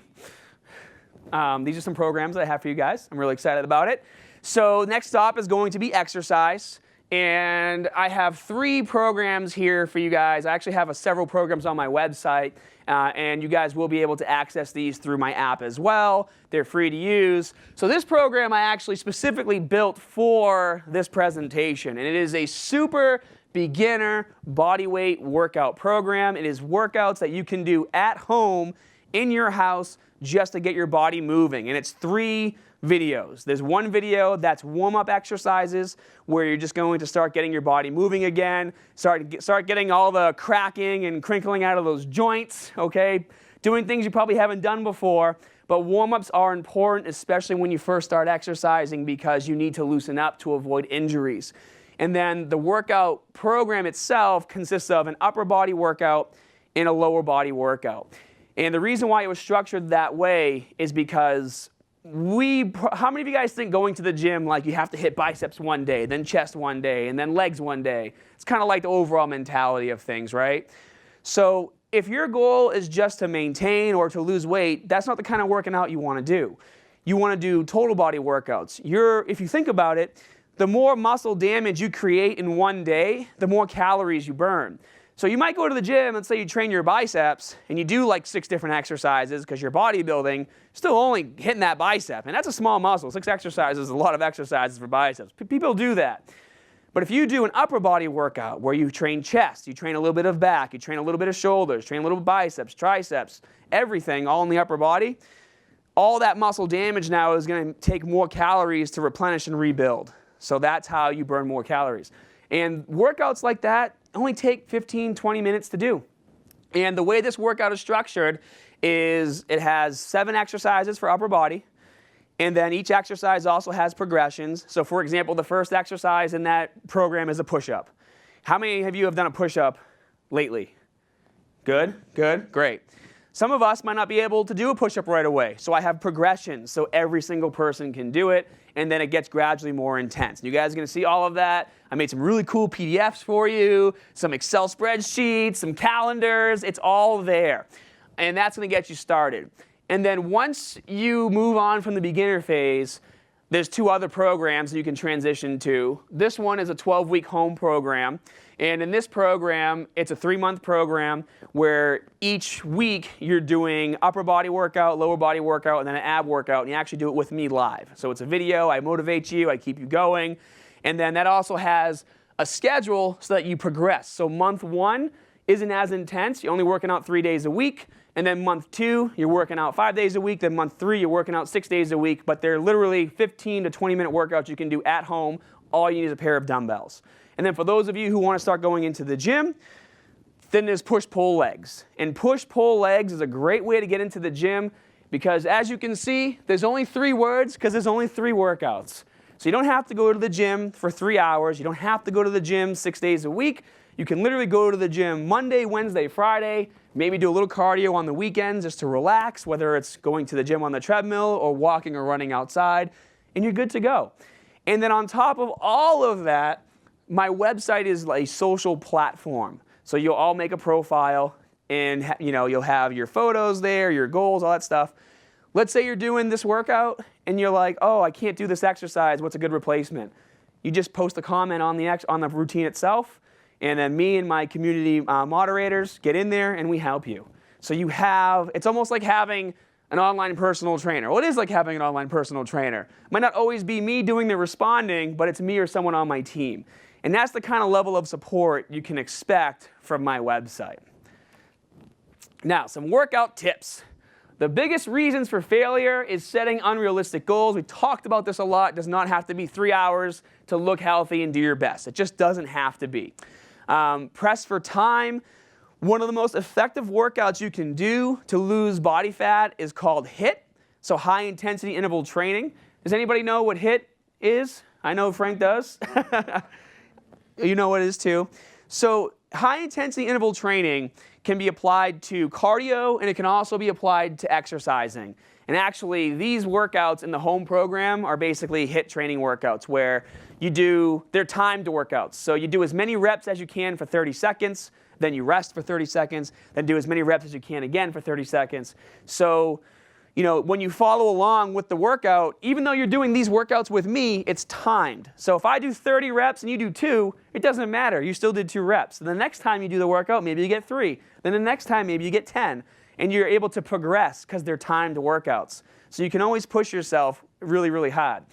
These are some programs that I have for you guys. I'm really excited about it. So next stop is going to be exercise. And I have 3 programs here for you guys. I actually have several programs on my website. And you guys will be able to access these through my app as well. They're free to use. So this program I actually specifically built for this presentation. And it is a super beginner bodyweight workout program. It is workouts that you can do at home in your house just to get your body moving. And it's 3 videos. There's one video that's warm-up exercises where you're just going to start getting your body moving again, start getting all the cracking and crinkling out of those joints, okay? Doing things you probably haven't done before. But warm-ups are important, especially when you first start exercising, because you need to loosen up to avoid injuries. And then the workout program itself consists of an upper body workout and a lower body workout. And the reason why it was structured that way is because how many of you guys think going to the gym, like you have to hit biceps one day, then chest one day, and then legs one day? It's kind of like the overall mentality of things, right? So if your goal is just to maintain or to lose weight, that's not the kind of working out you want to do. You want to do total body workouts. If you think about it, the more muscle damage you create in one day, the more calories you burn. So you might go to the gym, let's say you train your biceps, and you do like 6 different exercises because you're bodybuilding, still only hitting that bicep. And that's a small muscle. 6 exercises is a lot of exercises for biceps. People do that. But if you do an upper body workout where you train chest, you train a little bit of back, you train a little bit of shoulders, train a little biceps, triceps, everything all in the upper body, all that muscle damage now is going to take more calories to replenish and rebuild. So that's how you burn more calories. And workouts like that only take 15, 20 minutes to do. And the way this workout is structured is it has 7 exercises for upper body, and then each exercise also has progressions. So for example, the first exercise in that program is a push-up. How many of you have done a push-up lately? Good, good, great. Some of us might not be able to do a push-up right away, so I have progressions so every single person can do it, and then it gets gradually more intense. You guys are going to see all of that. I made some really cool PDFs for you, some Excel spreadsheets, some calendars. It's all there, and that's going to get you started. And then once you move on from the beginner phase, there's 2 other programs that you can transition to. This one is a 12-week home program. And in this program, it's a 3-month program where each week you're doing upper body workout, lower body workout, and then an ab workout, and you actually do it with me live. So it's a video, I motivate you, I keep you going. And then that also has a schedule so that you progress. So month 1 isn't as intense, you're only working out 3 days a week. And then month 2, you're working out 5 days a week. Then month 3, you're working out 6 days a week. But they're literally 15 to 20-minute workouts you can do at home. All you need is a pair of dumbbells. And then for those of you who want to start going into the gym, then there's push-pull legs. And push-pull legs is a great way to get into the gym because as you can see, there's only 3 words because there's only 3 workouts. So you don't have to go to the gym for 3 hours. You don't have to go to the gym 6 days a week. You can literally go to the gym Monday, Wednesday, Friday, maybe do a little cardio on the weekends just to relax, whether it's going to the gym on the treadmill or walking or running outside, and you're good to go. And then on top of all of that, my website is a social platform. So you'll all make a profile and you'll have your photos there, your goals, all that stuff. Let's say you're doing this workout and you're like, oh, I can't do this exercise. What's a good replacement? You just post a comment on the routine itself, and then me and my community moderators get in there and we help you. So it's almost like having an online personal trainer. Well, it is like having an online personal trainer. It might not always be me doing the responding, but it's me or someone on my team. And that's the kind of level of support you can expect from my website. Now, some workout tips. The biggest reasons for failure is setting unrealistic goals. We talked about this a lot. It does not have to be 3 hours to look healthy and do your best. It just doesn't have to be. Press for time. One of the most effective workouts you can do to lose body fat is called HIIT, so high intensity interval training. Does anybody know what HIIT is? I know Frank does. You know what it is too. So high intensity interval training can be applied to cardio, and it can also be applied to exercising. And actually, these workouts in the home program are basically HIIT training workouts where they're timed workouts. So you do as many reps as you can for 30 seconds, then you rest for 30 seconds, then do as many reps as you can again for 30 seconds. So, when you follow along with the workout, even though you're doing these workouts with me, it's timed. So if I do 30 reps and you do 2, it doesn't matter. You still did 2 reps. And the next time you do the workout, maybe you get 3. Then the next time, maybe you get 10. And you're able to progress because they're timed workouts. So you can always push yourself really, really hard.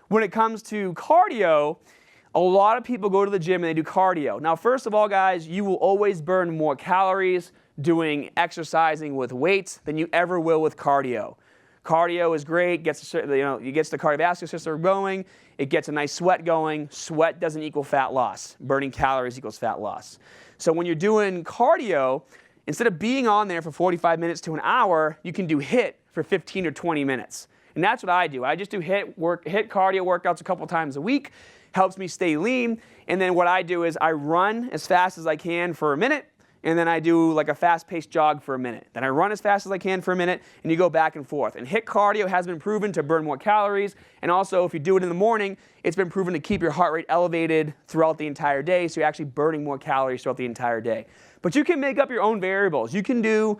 When it comes to cardio, a lot of people go to the gym and they do cardio. Now, first of all, guys, you will always burn more calories doing exercising with weights than you ever will with cardio. Cardio is great, it gets the cardiovascular system going, it gets a nice sweat going. Sweat doesn't equal fat loss. Burning calories equals fat loss. So when you're doing cardio, instead of being on there for 45 minutes to an hour, you can do HIIT for 15 or 20 minutes. And that's what I do. I just do HIIT cardio workouts a couple times a week. Helps me stay lean. And then what I do is I run as fast as I can for a minute, and then I do like a fast-paced jog for a minute. Then I run as fast as I can for a minute, and you go back and forth. And HIIT cardio has been proven to burn more calories, and also if you do it in the morning, it's been proven to keep your heart rate elevated throughout the entire day, so you're actually burning more calories throughout the entire day. But you can make up your own variables. You can do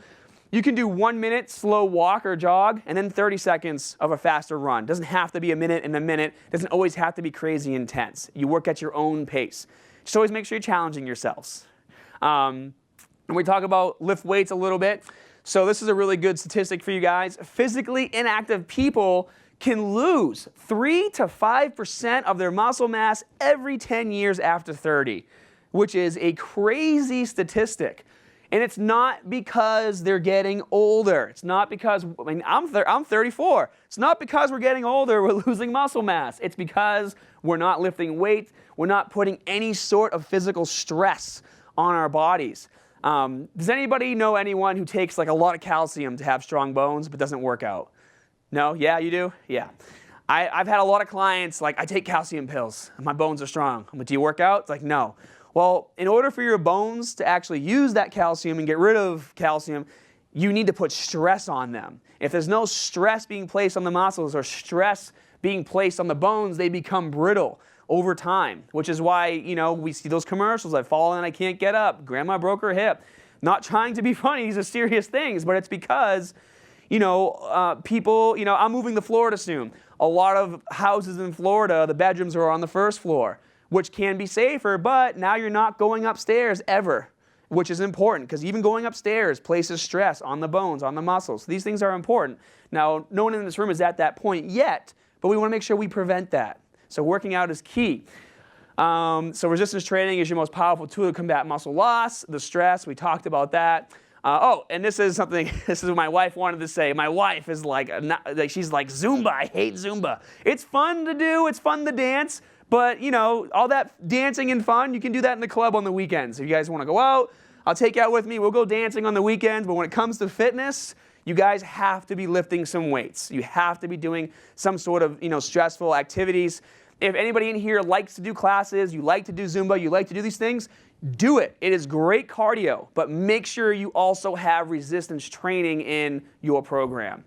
1 minute slow walk or jog, and then 30 seconds of a faster run. It doesn't have to be a minute and a minute. It doesn't always have to be crazy intense. You work at your own pace. Just always make sure you're challenging yourselves. And we talk about lift weights a little bit. So this is a really good statistic for you guys. Physically inactive people can lose 3 to 5% of their muscle mass every 10 years after 30, which is a crazy statistic. And it's not because they're getting older. It's not because, I'm 34. It's not because we're getting older, we're losing muscle mass. It's because we're not lifting weights. We're not putting any sort of physical stress on our bodies. Does anybody know anyone who takes like a lot of calcium to have strong bones but doesn't work out? No? Yeah, you do? Yeah. I've had a lot of clients like, I take calcium pills and my bones are strong. I'm like, do you work out? It's like, no. Well, in order for your bones to actually use that calcium and get rid of calcium, you need to put stress on them. If there's no stress being placed on the muscles or stress being placed on the bones, they become brittle over time, which is why, we see those commercials, I've fallen and I can't get up, grandma broke her hip. Not trying to be funny, these are serious things, but it's because, people, I'm moving to Florida soon. A lot of houses in Florida, the bedrooms are on the first floor, which can be safer, but now you're not going upstairs ever, which is important because even going upstairs places stress on the bones, on the muscles. These things are important. Now, no one in this room is at that point yet, but we want to make sure we prevent that. So working out is key. So resistance training is your most powerful tool to combat muscle loss, the stress. We talked about that. And this is what my wife wanted to say. My wife is she's like, Zumba, I hate Zumba. It's fun to do, it's fun to dance, but all that dancing and fun, you can do that in the club on the weekends. If you guys want to go out, I'll take you out with me. We'll go dancing on the weekends. But when it comes to fitness, you guys have to be lifting some weights. You have to be doing some sort of stressful activities. If anybody in here likes to do classes, you like to do Zumba, you like to do these things, do it. It is great cardio, but make sure you also have resistance training in your program.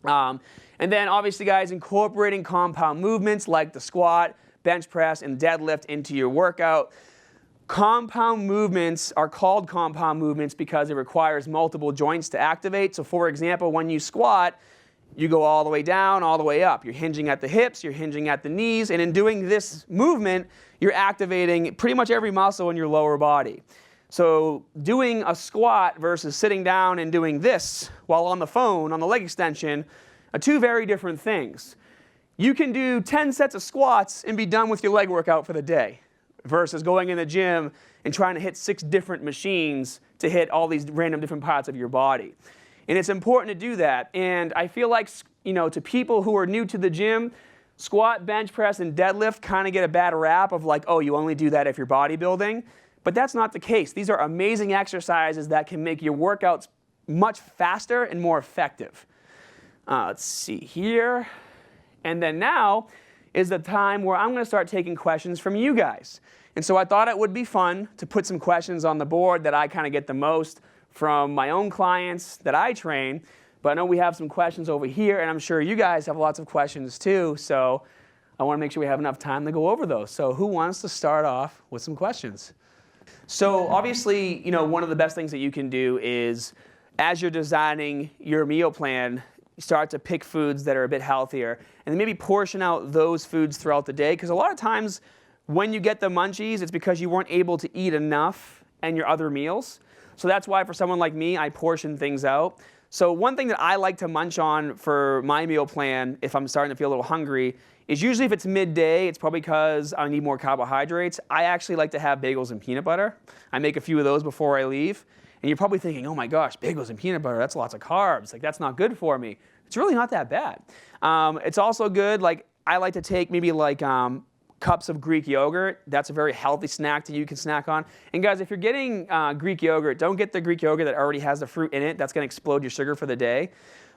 And then obviously, guys, incorporating compound movements like the squat, bench press, and deadlift into your workout. Compound movements are called compound movements because it requires multiple joints to activate. So for example, when you squat, you go all the way down, all the way up. You're hinging at the hips, you're hinging at the knees, and in doing this movement, you're activating pretty much every muscle in your lower body. So doing a squat versus sitting down and doing this while on the phone, on the leg extension, are two very different things. You can do 10 sets of squats and be done with your leg workout for the day versus going in the gym and trying to hit 6 different machines to hit all these random different parts of your body. And it's important to do that. And I feel like, to people who are new to the gym, squat, bench press, and deadlift kind of get a bad rap of like, oh, you only do that if you're bodybuilding. But that's not the case. These are amazing exercises that can make your workouts much faster and more effective. Let's see here. And then now is the time where I'm going to start taking questions from you guys. And so I thought it would be fun to put some questions on the board that I kind of get the most from my own clients that I train. But I know we have some questions over here, and I'm sure you guys have lots of questions too. So I want to make sure we have enough time to go over those. So who wants to start off with some questions? So obviously, one of the best things that you can do is, as you're designing your meal plan, start to pick foods that are a bit healthier, and then maybe portion out those foods throughout the day. Because a lot of times, when you get the munchies, it's because you weren't able to eat enough in your other meals. So that's why for someone like me, I portion things out. So one thing that I like to munch on for my meal plan, if I'm starting to feel a little hungry, is usually if it's midday, it's probably because I need more carbohydrates. I actually like to have bagels and peanut butter. I make a few of those before I leave. And you're probably thinking, oh my gosh, bagels and peanut butter, that's lots of carbs. Like, that's not good for me. It's really not that bad. It's also good, like, I like to take maybe like cups of Greek yogurt. That's a very healthy snack that you can snack on. And guys, if you're getting Greek yogurt, don't get the Greek yogurt that already has the fruit in it. That's going to explode your sugar for the day.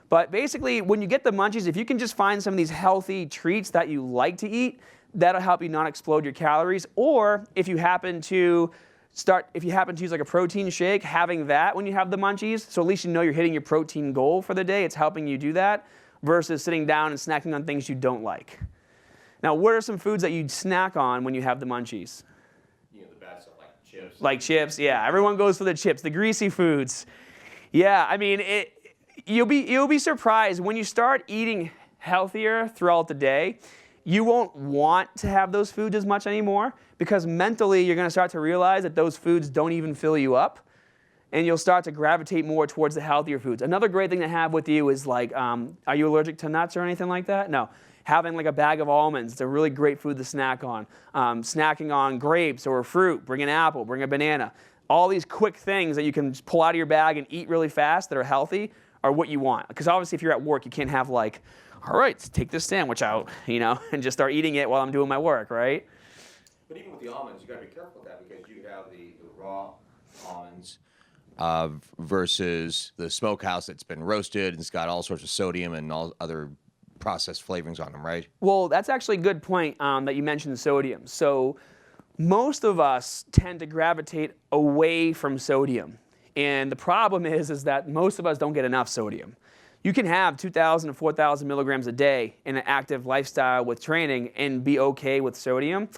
But basically, when you get the munchies, if you can just find some of these healthy treats that you like to eat, that'll help you not explode your calories. Or if you happen to use like a protein shake, having that when you have the munchies, so at least you know you're hitting your protein goal for the day. It's helping you do that versus sitting down and snacking on things you don't like. Now, what are some foods that you'd snack on when you have the munchies? The bad stuff like chips. Like chips, yeah. Everyone goes for the chips, the greasy foods. Yeah, I mean, you'll be surprised when you start eating healthier throughout the day. You won't want to have those foods as much anymore because mentally you're going to start to realize that those foods don't even fill you up, and you'll start to gravitate more towards the healthier foods. Another great thing to have with you is like, are you allergic to nuts or anything like that? No. Having like a bag of almonds, it's a really great food to snack on. Snacking on grapes or fruit, bring an apple, bring a banana. All these quick things that you can pull out of your bag and eat really fast that are healthy are what you want. Because obviously if you're at work, you can't have like, all right, take this sandwich out, and just start eating it while I'm doing my work, right? But even with the almonds, you got to be careful with that because you have the raw almonds versus the smokehouse that's been roasted and it's got all sorts of sodium and all other processed flavorings on them, right? Well, that's actually a good point that you mentioned sodium. So most of us tend to gravitate away from sodium. And the problem is that most of us don't get enough sodium. You can have 2,000 to 4,000 milligrams a day in an active lifestyle with training and be okay with sodium.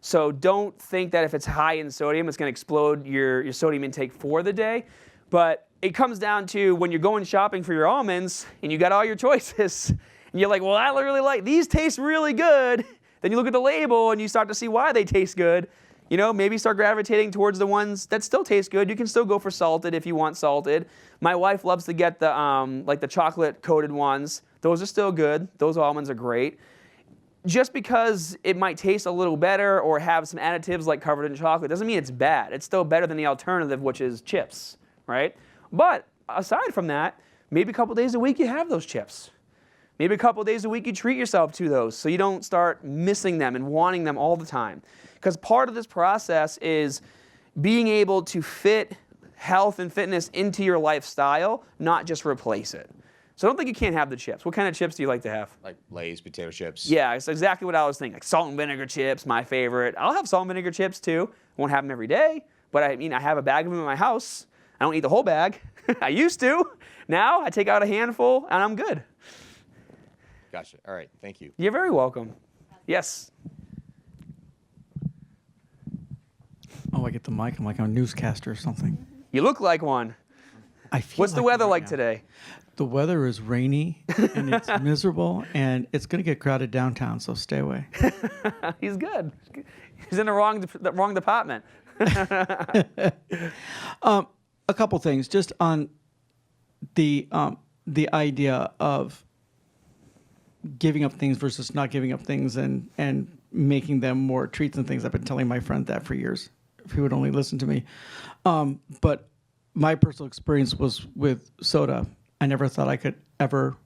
So don't think that if it's high in sodium, it's going to explode your sodium intake for the day. But it comes down to when you're going shopping for your almonds and you got all your choices, and you're like, well, I really like, these taste really good. Then you look at the label and you start to see why they taste good. Maybe start gravitating towards the ones that still taste good. You can still go for salted if you want salted. My wife loves to get the like the chocolate coated ones. Those are still good. Those almonds are great. Just because it might taste a little better or have some additives like covered in chocolate doesn't mean it's bad. It's still better than the alternative, which is chips, right? But aside from that, maybe a couple days a week you have those chips. Maybe a couple days a week you treat yourself to those so you don't start missing them and wanting them all the time. Because part of this process is being able to fit health and fitness into your lifestyle, not just replace it. So I don't think you can't have the chips. What kind of chips do you like to have? Like Lay's potato chips. Yeah, it's exactly what I was thinking. Like salt and vinegar chips, my favorite. I'll have salt and vinegar chips too. I won't have them every day, but I have a bag of them in my house. I don't eat the whole bag. I used to. Now I take out a handful and I'm good. Gotcha. All right. Thank you. You're very welcome. Yes. Oh, I get the mic. I'm like a newscaster or something. You look like one. I feel What's the like weather right like now. today? The weather is rainy and it's miserable, and it's going to get crowded downtown, so stay away. He's good. He's in the wrong department. A couple things just on the idea of giving up things versus not giving up things, and making them more treats and things. I've been telling my friend that for years, if he would only listen to me. But my personal experience was with soda. I never thought I could ever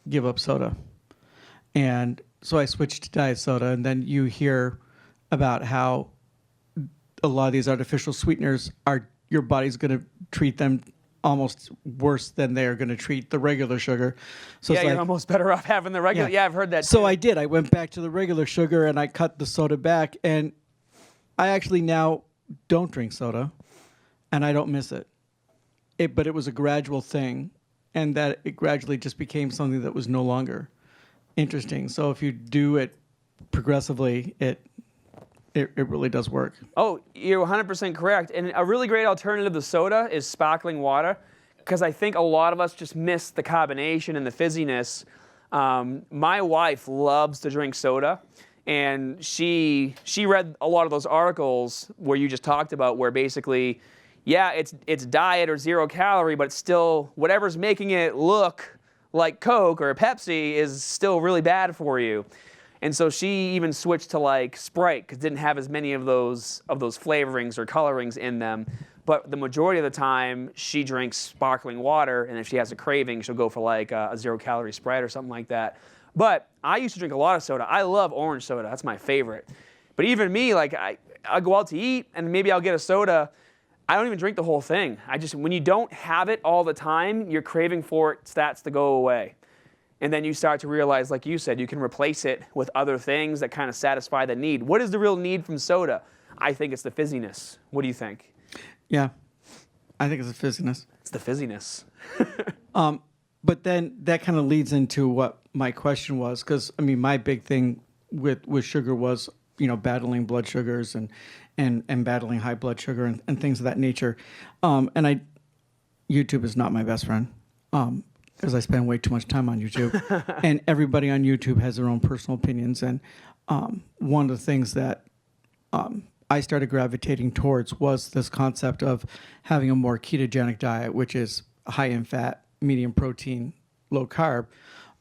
give up soda. And so I switched to diet soda, and then you hear about how a lot of these artificial sweeteners are, your body's going to treat them almost worse than they're going to treat the regular sugar. So Yeah, it's you're like, almost better off having the regular. Yeah, I've heard that so too. I did. I went back to the regular sugar and I cut the soda back, and I actually now don't drink soda, and I don't miss it. But it was a gradual thing, and that it gradually just became something that was no longer interesting. So if you do it progressively, it really does work. Oh, you're 100% correct. And a really great alternative to soda is sparkling water, because I think a lot of us just miss the carbonation and the fizziness. My wife loves to drink soda, and she read a lot of those articles where you just talked about, where basically, yeah, it's diet or 0 calorie, but it's still whatever's making it look like Coke or Pepsi is still really bad for you. And so she even switched to like Sprite, because it didn't have as many of those flavorings or colorings in them. But the majority of the time, she drinks sparkling water, and if she has a craving, she'll go for like a 0 calorie Sprite or something like that. But I used to drink a lot of soda. I love orange soda. That's my favorite. But even me, like I'll go out to eat, and maybe I'll get a soda. I don't even drink the whole thing. When you don't have it all the time, your craving for it starts to go away. And then you start to realize, like you said, you can replace it with other things that kind of satisfy the need. What is the real need from soda? I think it's the fizziness. What do you think? Yeah, I think it's the fizziness. It's the fizziness. But then that kind of leads into what my question was, because I mean, my big thing with sugar was, battling blood sugars and battling high blood sugar and things of that nature. YouTube is not my best friend. Because I spend way too much time on YouTube. And everybody on YouTube has their own personal opinions. And one of the things that I started gravitating towards was this concept of having a more ketogenic diet, which is high in fat, medium protein, low carb.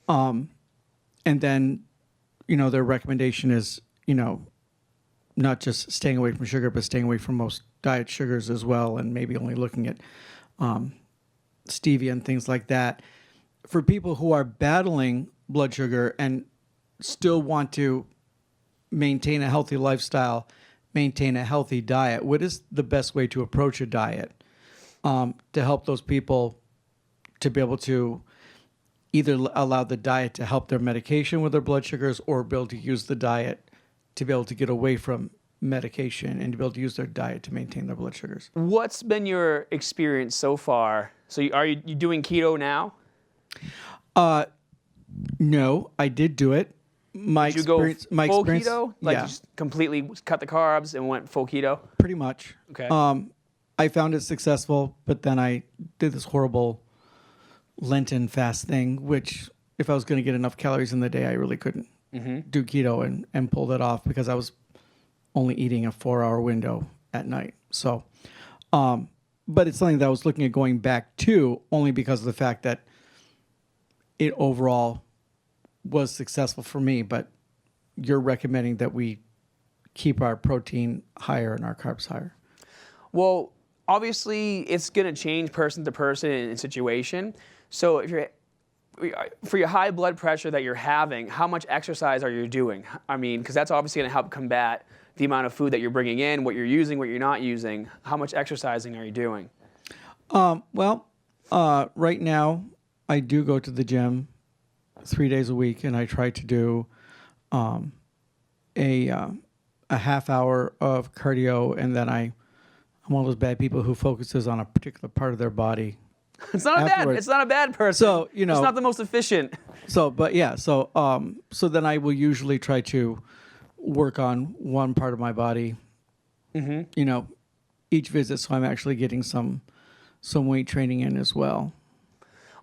And then, their recommendation is, not just staying away from sugar, but staying away from most diet sugars as well, and maybe only looking at stevia and things like that. For people who are battling blood sugar and still want to maintain a healthy lifestyle, maintain a healthy diet, what is the best way to approach a diet to help those people to be able to either allow the diet to help their medication with their blood sugars, or be able to use the diet to be able to get away from medication and to be able to use their diet to maintain their blood sugars? What's been your experience so far? So are you doing keto now? No, I did do it. Did you go full keto? Like just completely cut the carbs and went full keto? Pretty much. Okay. I found it successful, but then I did this horrible Lenten fast thing, which if I was going to get enough calories in the day, I really couldn't do keto and pull that off, because I was only eating a 4-hour window at night. So, but it's something that I was looking at going back to, only because of the fact that it overall was successful for me. But you're recommending that we keep our protein higher and our carbs higher. Well, obviously, it's going to change person to person and situation. So if you're for your high blood pressure that you're having, how much exercise are you doing? I mean, because that's obviously going to help combat the amount of food that you're bringing in, what you're using, what you're not using. How much exercising are you doing? Right now, I do go to the gym 3 days a week, and I try to do a half hour of cardio, and then I'm one of those bad people who focuses on a particular part of their body. It's not a bad person. So, it's not the most efficient. So then I will usually try to work on one part of my body, each visit, so I'm actually getting some some weight training in as well.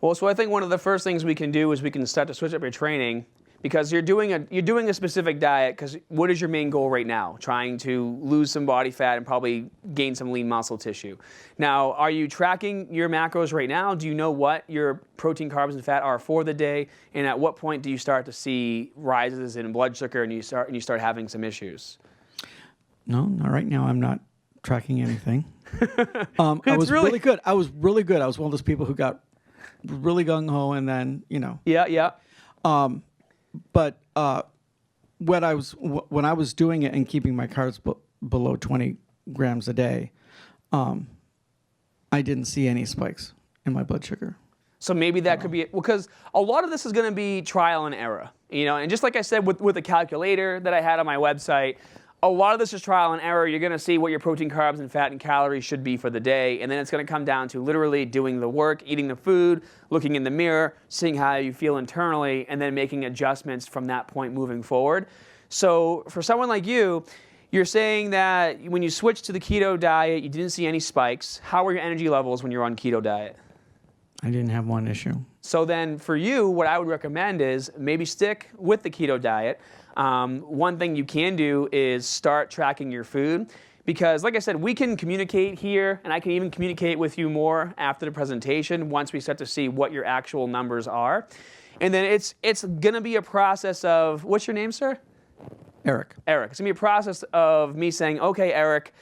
Well, so I think one of the first things we can do is we can start to switch up your training, because you're doing a specific diet. Because what is your main goal right now? Trying to lose some body fat and probably gain some lean muscle tissue. Now, are you tracking your macros right now? Do you know what your protein, carbs, and fat are for the day? And at what point do you start to see rises in blood sugar and you start having some issues? No, not right now. I'm not tracking anything. I was really good. I was really good. I was one of those people who got really gung ho, and then Yeah. But when I was doing it and keeping my carbs below 20 grams a day, I didn't see any spikes in my blood sugar. So maybe that could be it, because a lot of this is going to be trial and error, and just like I said with the calculator that I had on my website, a lot of this is trial and error. You're going to see what your protein, carbs, and fat and calories should be for the day, and then it's going to come down to literally doing the work, eating the food, looking in the mirror, seeing how you feel internally, and then making adjustments from that point moving forward. So for someone like you, you're saying that when you switched to the keto diet, you didn't see any spikes. How were your energy levels when you were on keto diet? I didn't have one issue. So then for you, what I would recommend is maybe stick with the keto diet. One thing you can do is start tracking your food, because like I said, we can communicate here, and I can even communicate with you more after the presentation once we start to see what your actual numbers are. And then it's going to be a process of, what's your name, sir? Eric. Eric. It's going to be a process of me saying, okay, Eric,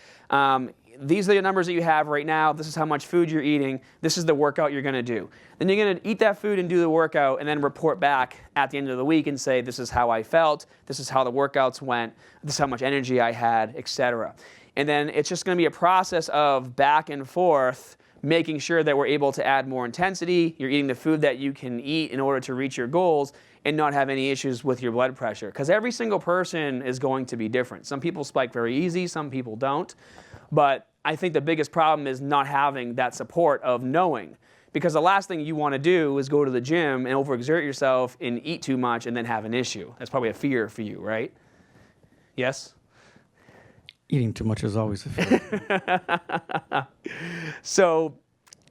these are the numbers that you have right now. This is how much food you're eating. This is the workout you're going to do. Then you're going to eat that food and do the workout, and then report back at the end of the week and say, this is how I felt. This is how the workouts went. This is how much energy I had, etc. And then it's just going to be a process of back and forth, making sure that we're able to add more intensity. You're eating the food that you can eat in order to reach your goals and not have any issues with your blood pressure. Because every single person is going to be different. Some people spike very easy, some people don't. But I think the biggest problem is not having that support of knowing. Because the last thing you want to do is go to the gym and overexert yourself and eat too much and then have an issue. That's probably a fear for you, right? Yes? Eating too much is always a fear. So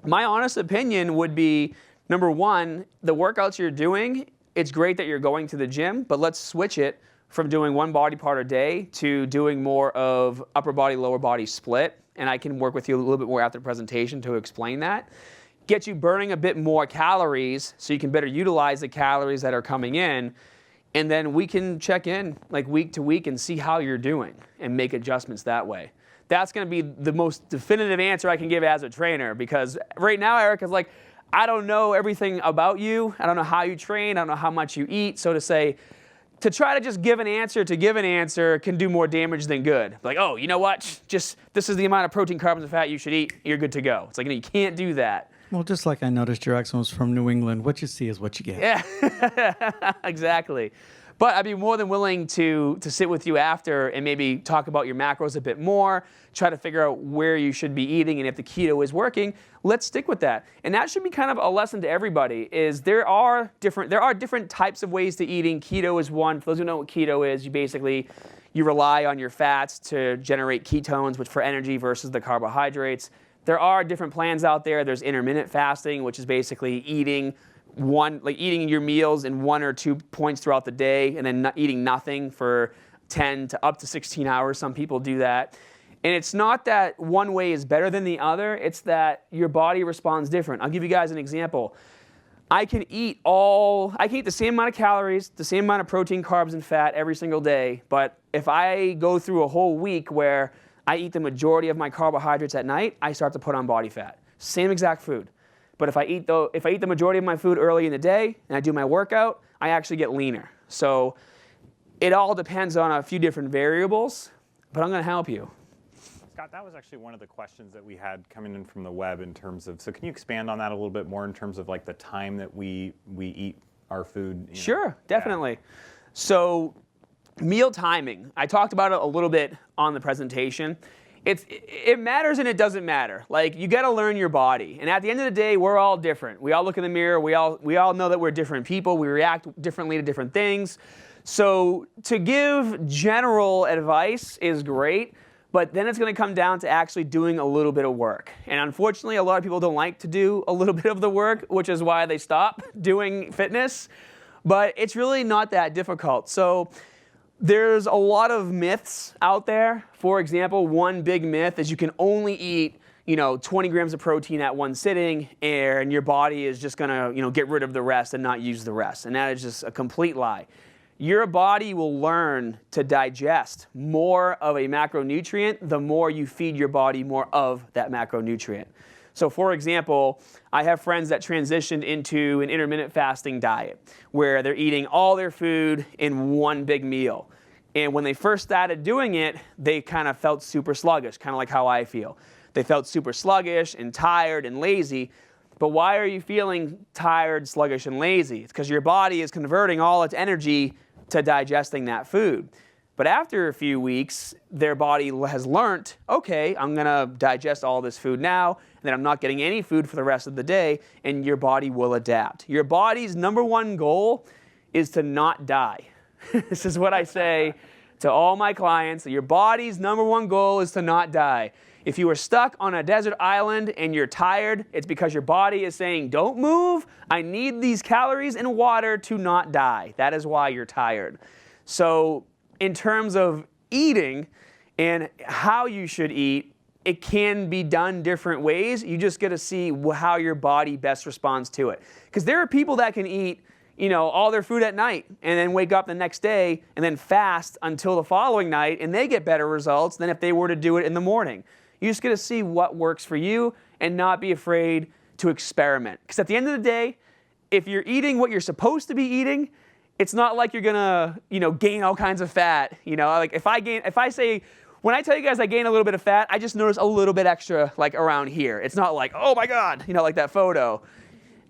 my honest opinion would be, number one, the workouts you're doing, it's great that you're going to the gym, but let's switch it from doing one body part a day to doing more of upper body, lower body split. And I can work with you a little bit more after the presentation to explain that. Get you burning a bit more calories so you can better utilize the calories that are coming in. And then we can check in like week to week and see how you're doing and make adjustments that way. That's going to be the most definitive answer I can give as a trainer, because right now, Eric, is like, I don't know everything about you. I don't know how you train. I don't know how much you eat. So to try to just give an answer can do more damage than good. Like, oh, you know what? Just this is the amount of protein, carbs, and fat you should eat. You're good to go. It's like, you can't do that. Well, just like I noticed your accent was from New England, what you see is what you get. Yeah, exactly. But I'd be more than willing to sit with you after and maybe talk about your macros a bit more, try to figure out where you should be eating, and if the keto is working, let's stick with that. And that should be kind of a lesson to everybody, is there are different types of ways to eating. Keto is one. For those who know what keto is, you rely on your fats to generate ketones, which for energy versus the carbohydrates. There are different plans out there. There's intermittent fasting, which is basically eating your meals in 1 or 2 points throughout the day and then eating nothing for 10 to up to 16 hours. Some people do that. And it's not that one way is better than the other. It's that your body responds different. I'll give you guys an example. I can eat the same amount of calories, the same amount of protein, carbs, and fat every single day. But if I go through a whole week where I eat the majority of my carbohydrates at night, I start to put on body fat. Same exact food. But if I eat the majority of my food early in the day and I do my workout, I actually get leaner. So it all depends on a few different variables, but I'm going to help you. Scott, that was actually one of the questions that we had coming in from the web in terms of, so can you expand on that a little bit more in terms of like the time that we eat our food? Sure, definitely. Yeah. So meal timing, I talked about it a little bit on the presentation. It matters and it doesn't matter. Like, you got to learn your body. And at the end of the day, we're all different. We all look in the mirror. We all know that we're different people. We react differently to different things. So to give general advice is great, But then it's going to come down to actually doing a little bit of work. And unfortunately, a lot of people don't like to do a little bit of the work, which is why they stop doing fitness. But it's really not that difficult. So there's a lot of myths out there. For example, one big myth is you can only eat 20 grams of protein at one sitting, and your body is just going to get rid of the rest and not use the rest. And that is just a complete lie. Your body will learn to digest more of a macronutrient the more you feed your body more of that macronutrient. So for example, I have friends that transitioned into an intermittent fasting diet where they're eating all their food in one big meal. And when they first started doing it, they kind of felt super sluggish, kind of like how I feel. They felt super sluggish and tired and lazy. But why are you feeling tired, sluggish, and lazy? It's because your body is converting all its energy to digesting that food. But after a few weeks, their body has learned, okay, I'm going to digest all this food now, and then I'm not getting any food for the rest of the day, and your body will adapt. Your body's number one goal is to not die. This is what I say to all my clients. Your body's number one goal is to not die. If you are stuck on a desert island and you're tired, it's because your body is saying, don't move. I need these calories and water to not die. That is why you're tired. So in terms of eating and how you should eat, it can be done different ways. You just got to see how your body best responds to it. Because there are people that can eat all their food at night and then wake up the next day and then fast until the following night, and they get better results than if they were to do it in the morning. You just got to see what works for you and not be afraid to experiment. Because at the end of the day, if you're eating what you're supposed to be eating, it's not like you're gonna, gain all kinds of fat. Like when I tell you guys I gain a little bit of fat, I just notice a little bit extra like around here. It's not like, oh my God, like that photo.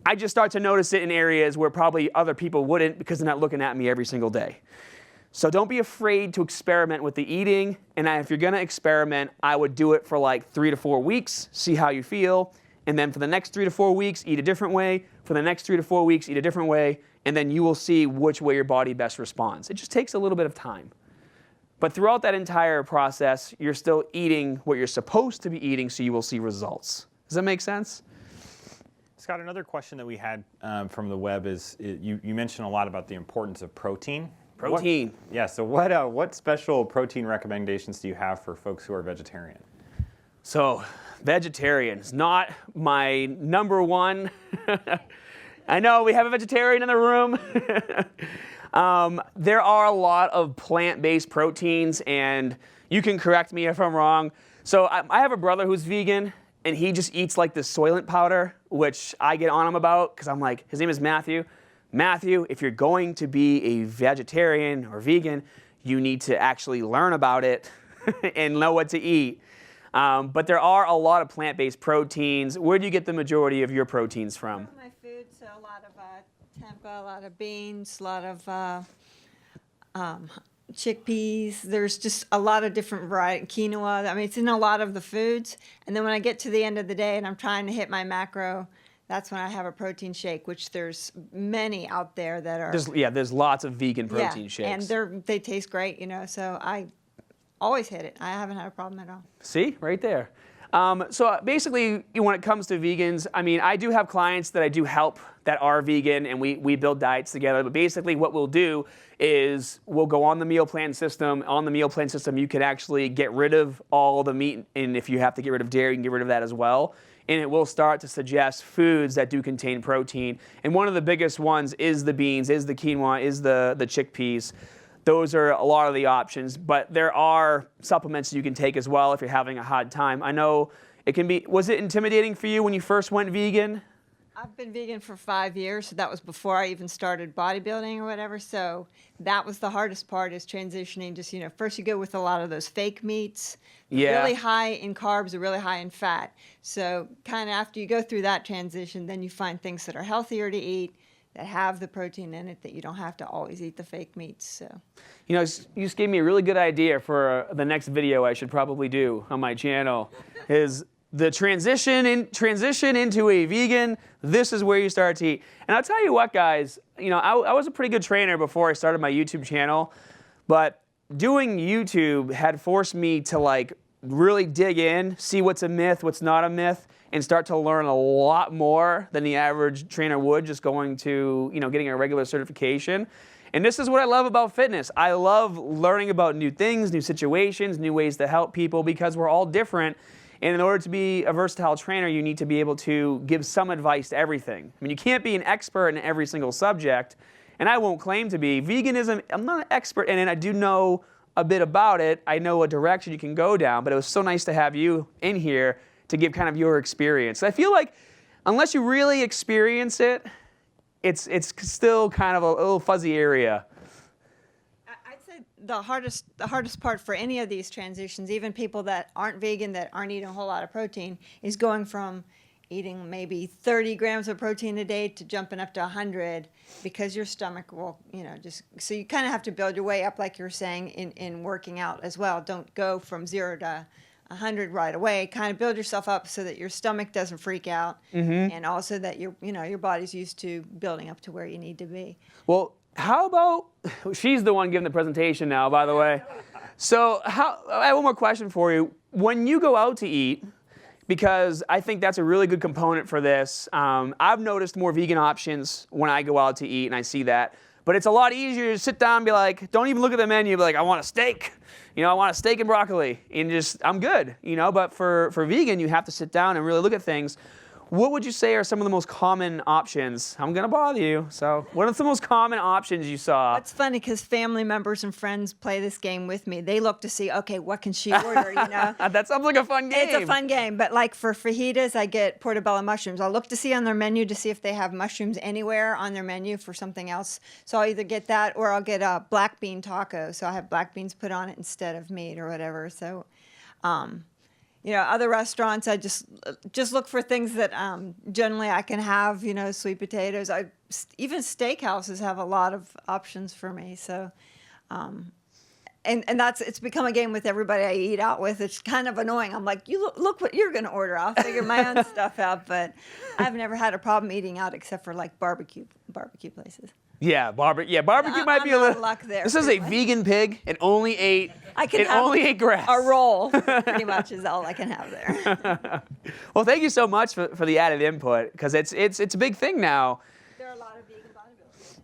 I just start to notice it in areas where probably other people wouldn't because they're not looking at me every single day. So don't be afraid to experiment with the eating. And if you're going to experiment, I would do it for like 3 to 4 weeks, see how you feel. And then for the next 3 to 4 weeks, eat a different way. For the next 3 to 4 weeks, eat a different way. And then you will see which way your body best responds. It just takes a little bit of time. But throughout that entire process, you're still eating what you're supposed to be eating, so you will see results. Does that make sense? Scott, another question that we had from the web is you mentioned a lot about the importance of protein. Protein. So what special protein recommendations do you have for folks who are vegetarian? So vegetarian is not my number one. I know we have a vegetarian in the room. There are a lot of plant-based proteins, and you can correct me if I'm wrong. So I have a brother who's vegan, and he just eats like this Soylent powder, which I get on him about because I'm like, his name is Matthew. Matthew, if you're going to be a vegetarian or vegan, you need to actually learn about it and know what to eat. But there are a lot of plant-based proteins. Where do you get the majority of your proteins from? From my food, so a lot of tempeh, a lot of beans, a lot of chickpeas. There's just a lot of different variety, quinoa. I mean, it's in a lot of the foods. And then when I get to the end of the day and I'm trying to hit my macro, that's when I have a protein shake, which there's many out there that are. There's lots of vegan protein shakes. And they taste great, so I always hit it. I haven't had a problem at all. See, right there. So basically, when it comes to vegans, I mean, I do have clients that I do help that are vegan, and we build diets together. But basically, what we'll do is we'll go on the meal plan system. On the meal plan system, you can actually get rid of all the meat, and if you have to get rid of dairy, you can get rid of that as well. And it will start to suggest foods that do contain protein. And one of the biggest ones is the beans, is the quinoa, is the chickpeas. Those are a lot of the options, but there are supplements you can take as well if you're having a hard time. I know it can be, was it intimidating for you when you first went vegan? I've been vegan for 5 years, so that was before I even started bodybuilding or whatever. So that was the hardest part, is transitioning. Just, first you go with a lot of those fake meats, really high in carbs or really high in fat. So kind of after you go through that transition, then you find things that are healthier to eat, that have the protein in it, that you don't have to always eat the fake meats. So, you just gave me a really good idea for the next video I should probably do on my channel. Is the transition into a vegan. This is where you start to eat. And I'll tell you what, guys. I was a pretty good trainer before I started my YouTube channel, but doing YouTube had forced me to really dig in, see what's a myth, what's not a myth, and start to learn a lot more than the average trainer would just going to, getting a regular certification. And this is what I love about fitness. I love learning about new things, new situations, new ways to help people because we're all different. And in order to be a versatile trainer, you need to be able to give some advice to everything. I mean, you can't be an expert in every single subject, and I won't claim to be. Veganism, I'm not an expert in it. I do know a bit about it. I know a direction you can go down, but it was so nice to have you in here to give kind of your experience. I feel like unless you really experience it, it's still kind of a little fuzzy area. I'd say the hardest part for any of these transitions, even people that aren't vegan, that aren't eating a whole lot of protein, is going from eating maybe 30 grams of protein a day to jumping up to 100 because your stomach will, so you kind of have to build your way up, like you're saying, in working out as well. Don't go from 0 to 100 right away. Kind of build yourself up so that your stomach doesn't freak out, and also that your body's used to building up to where you need to be. Well, how about, she's the one giving the presentation now, by the way. So I have one more question for you. When you go out to eat, because I think that's a really good component for this, I've noticed more vegan options when I go out to eat, and I see that. But it's a lot easier to sit down and be like, don't even look at the menu, be like, I want a steak. I want a steak and broccoli, and just, I'm good. But for vegan, you have to sit down and really look at things. What would you say are some of the most common options? I'm going to bother you. So what are some of the most common options you saw? It's funny because family members and friends play this game with me. They look to see, okay, what can she order, That sounds like a fun game. It's a fun game. But like for fajitas, I get portobello mushrooms. I'll look to see on their menu to see if they have mushrooms anywhere on their menu for something else. So I'll either get that or I'll get a black bean taco. So I have black beans put on it instead of meat or whatever. So, other restaurants, I just look for things that generally I can have, sweet potatoes. Even steakhouses have a lot of options for me. So, and it's become a game with everybody I eat out with. It's kind of annoying. I'm like, look what you're going to order. I'll figure my own stuff out. But I've never had a problem eating out except for like barbecue places. Yeah, barbecue might be a little. Luck there. This is a vegan pig. It only ate. Only ate grass. A roll, pretty much, is all I can have there. Well, thank you so much for the added input because it's a big thing now. There are a lot of vegan bodybuilders.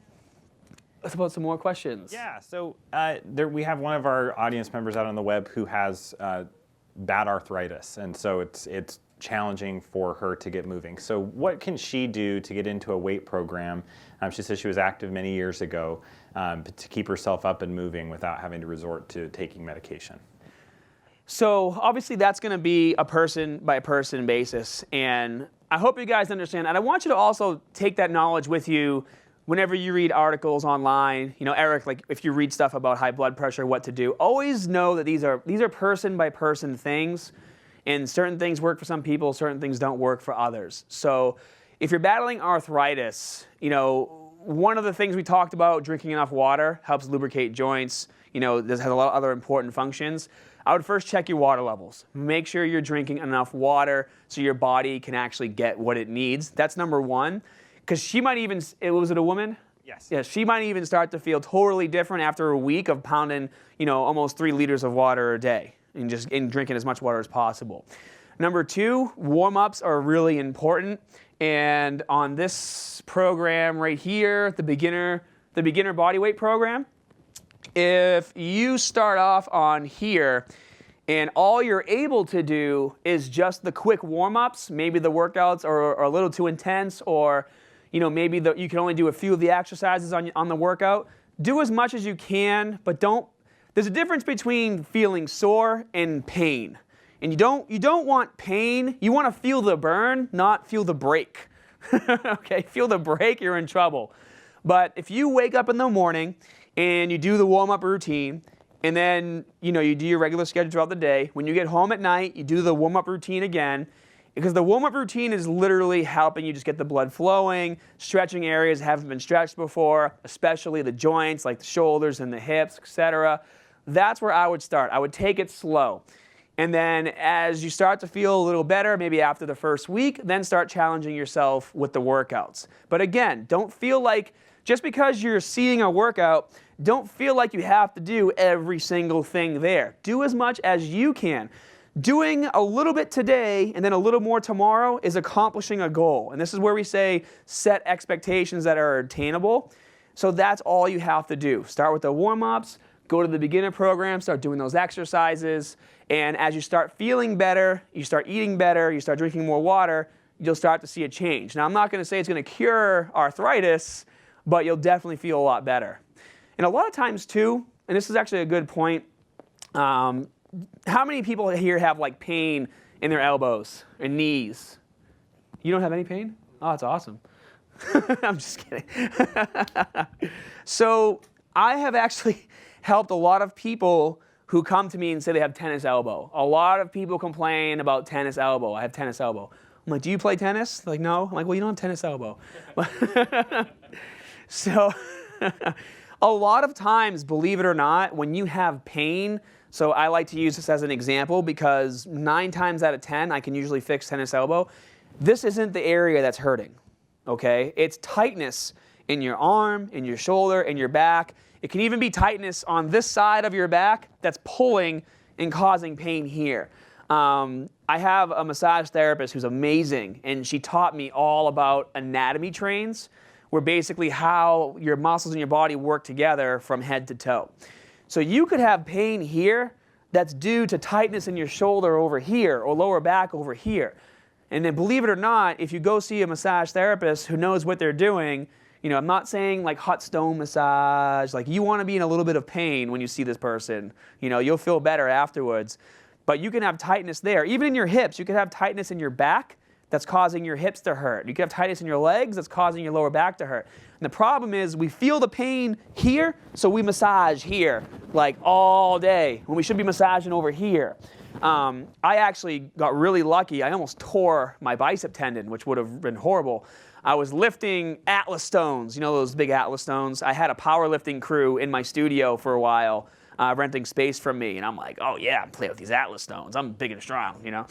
Let's about some more questions. Yeah. So we have one of our audience members out on the web who has bad arthritis, and so it's challenging for her to get moving. So what can she do to get into a weight program? She says she was active many years ago, to keep herself up and moving without having to resort to taking medication. So obviously that's going to be a person by person basis, and I hope you guys understand. And I want you to also take that knowledge with you whenever you read articles online. Eric, like if you read stuff about high blood pressure, what to do, always know that these are person by person things. And certain things work for some people, certain things don't work for others. So if you're battling arthritis, one of the things we talked about, drinking enough water, helps lubricate joints. This has a lot of other important functions. I would first check your water levels. Make sure you're drinking enough water so your body can actually get what it needs. That's number one. Because she might even, was it a woman? Yes. Yeah, she might even start to feel totally different after a week of pounding, almost 3 liters of water a day. And drinking as much water as possible. Number 2, warm-ups are really important. And on this program right here, the beginner body weight program, if you start off on here and all you're able to do is just the quick warm-ups, maybe the workouts are a little too intense, or maybe you can only do a few of the exercises on the workout, do as much as you can, but don't. There's a difference between feeling sore and pain. And you don't want pain. You want to feel the burn, not feel the break. Okay, feel the break, you're in trouble. But if you wake up in the morning and you do the warm-up routine, and then you do your regular schedule throughout the day, when you get home at night, you do the warm-up routine again, because the warm-up routine is literally helping you just get the blood flowing, stretching areas that haven't been stretched before, especially the joints like the shoulders and the hips, etc. That's where I would start. I would take it slow. And then as you start to feel a little better, maybe after the first week, then start challenging yourself with the workouts. But again, don't feel like, just because you're seeing a workout, don't feel like you have to do every single thing there. Do as much as you can. doing a little bit today and then a little more tomorrow is accomplishing a goal. And this is where we say set expectations that are attainable. So that's all you have to do. Start with the warm-ups, go to the beginner program, start doing those exercises, and as you start feeling better, you start eating better, you start drinking more water, you'll start to see a change. Now, I'm not going to say it's going to cure arthritis, but you'll definitely feel a lot better. And a lot of times too, and this is actually a good point, how many people here have like pain in their elbows and knees? You don't have any pain? Oh, that's awesome. I'm just kidding. So I have actually helped a lot of people who come to me and say they have tennis elbow. A lot of people complain about tennis elbow. I have tennis elbow. I'm like, do you play tennis? They're like, no. I'm like, well, you don't have tennis elbow. So a lot of times, believe it or not, when you have pain, so I like to use this as an example because 9 times out of 10, I can usually fix tennis elbow. This isn't the area that's hurting, okay? It's tightness in your arm, in your shoulder, in your back. It can even be tightness on this side of your back that's pulling and causing pain here. I have a massage therapist who's amazing, and she taught me all about anatomy trains, where basically how your muscles in your body work together from head to toe. So you could have pain here that's due to tightness in your shoulder over here or lower back over here. And then believe it or not, if you go see a massage therapist who knows what they're doing, you know, I'm not saying like hot stone massage, like you want to be in a little bit of pain when you see this person. You know, you'll feel better afterwards. But you can have tightness there. Even in your hips, you can have tightness in your back that's causing your hips to hurt. You can have tightness in your legs that's causing your lower back to hurt. And the problem is we feel the pain here, so we massage here like all day when we should be massaging over here. I actually got really lucky. I almost tore my bicep tendon, which would have been horrible. I was lifting Atlas stones, you know those big Atlas stones? I had a powerlifting crew in my studio for a while, renting space from me. And I'm like, oh yeah, I'm playing with these Atlas stones. I'm big and strong, you know?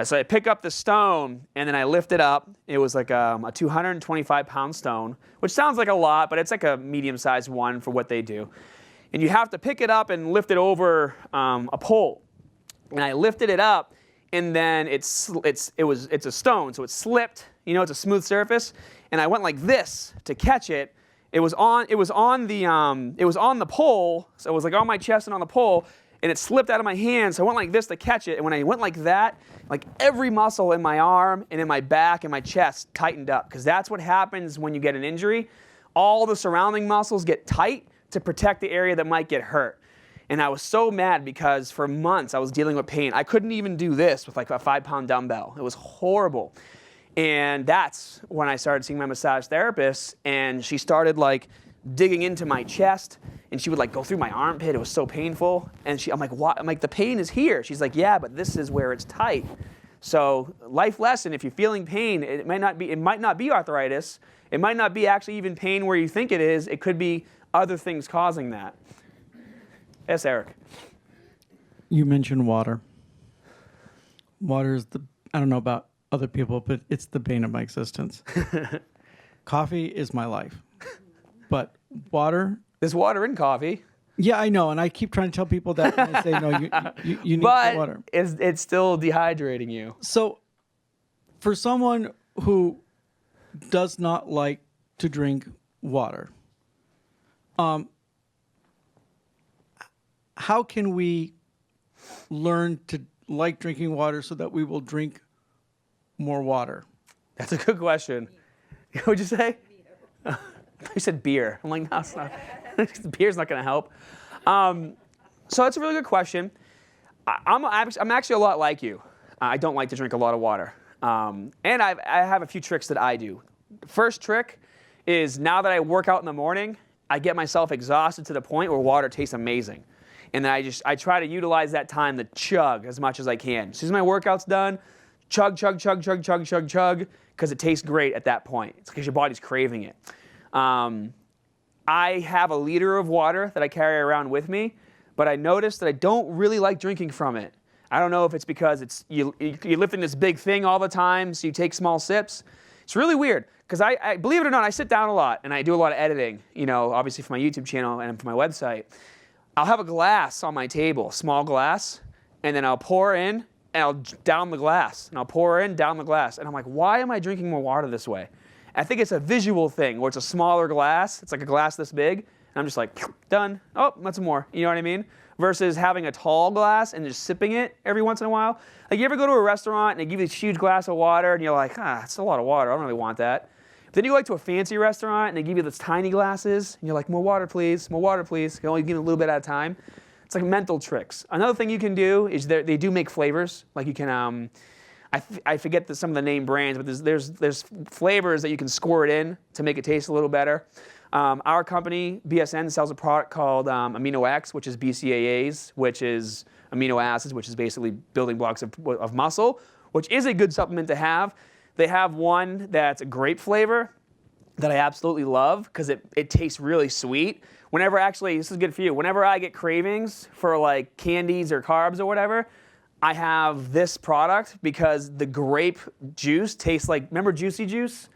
So I pick up the stone, and then I lift it up. It was like a 225-pound stone, which sounds like a lot, but it's like a medium-sized one for what they do. And you have to pick it up and lift it over a pole. And I lifted it up, and then it's a stone, so it slipped. You know, it's a smooth surface, and I went like this to catch it. It was on the pole, so it was like on my chest and on the pole, and it slipped out of my hand, so I went like this to catch it. And when I went like that, like every muscle in my arm and in my back and my chest tightened up, because that's what happens when you get an injury. All the surrounding muscles get tight to protect the area that might get hurt. And I was so mad because for months I was dealing with pain. I couldn't even do this with like a 5-pound dumbbell. It was horrible. And that's when I started seeing my massage therapist, and she started like digging into my chest, and she would like go through my armpit. It was so painful. And I'm like, what? I'm like, the pain is here. She's like, yeah, but this is where it's tight. So life lesson, if you're feeling pain, it might not be arthritis. It might not be actually even pain where you think it is. It could be other things causing that. Yes, Eric. You mentioned water. Water is I don't know about other people, but it's the bane of my existence. Coffee is my life. But water... There's water in coffee. Yeah, I know, and I keep trying to tell people that, and I say, no, you need water. But it's still dehydrating you. So, for someone who does not like to drink water, how can we learn to like drinking water so that we will drink more water? That's a good question. What'd you say? You said beer. I'm like, no, it's not. Beer's not going to help. So that's a really good question. I'm actually a lot like you. I don't like to drink a lot of water. And I have a few tricks that I do. First trick is now that I work out in the morning, I get myself exhausted to the point where water tastes amazing. And then I try to utilize that time to chug as much as I can. As soon as my workout's done, chug, chug, chug, chug, chug, chug, chug, because it tastes great at that point. It's because your body's craving it. I have a liter of water that I carry around with me, but I noticed that I don't really like drinking from it. I don't know if it's because you're lifting this big thing all the time, so you take small sips. It's really weird, because I believe it or not, I sit down a lot, and I do a lot of editing, you know, obviously for my YouTube channel and for my website. I'll have a glass on my table, small glass, and then I'll pour in and I'll down the glass, and I'll pour in, down the glass. And I'm like, why am I drinking more water this way? I think it's a visual thing, where it's a smaller glass. It's like a glass this big. And I'm just like, done. Oh, that's some more. You know what I mean? Versus having a tall glass and just sipping it every once in a while. Like, you ever go to a restaurant and they give you this huge glass of water, and you're like, it's a lot of water. I don't really want that. But then you go like to a fancy restaurant and they give you these tiny glasses, and you're like, more water, please. More water, please. You can only give a little bit at a time. It's like mental tricks. Another thing you can do is they do make flavors. Like, you can, I forget some of the name brands, but there's flavors that you can squirt in to make it taste a little better. Our company, BSN, sells a product called Amino X, which is BCAAs, which is amino acids, which is basically building blocks of muscle, which is a good supplement to have. They have one that's a grape flavor that I absolutely love because it tastes really sweet. This is good for you. Whenever I get cravings for like candies or carbs or whatever, I have this product because the grape juice tastes like, remember Juicy Juice?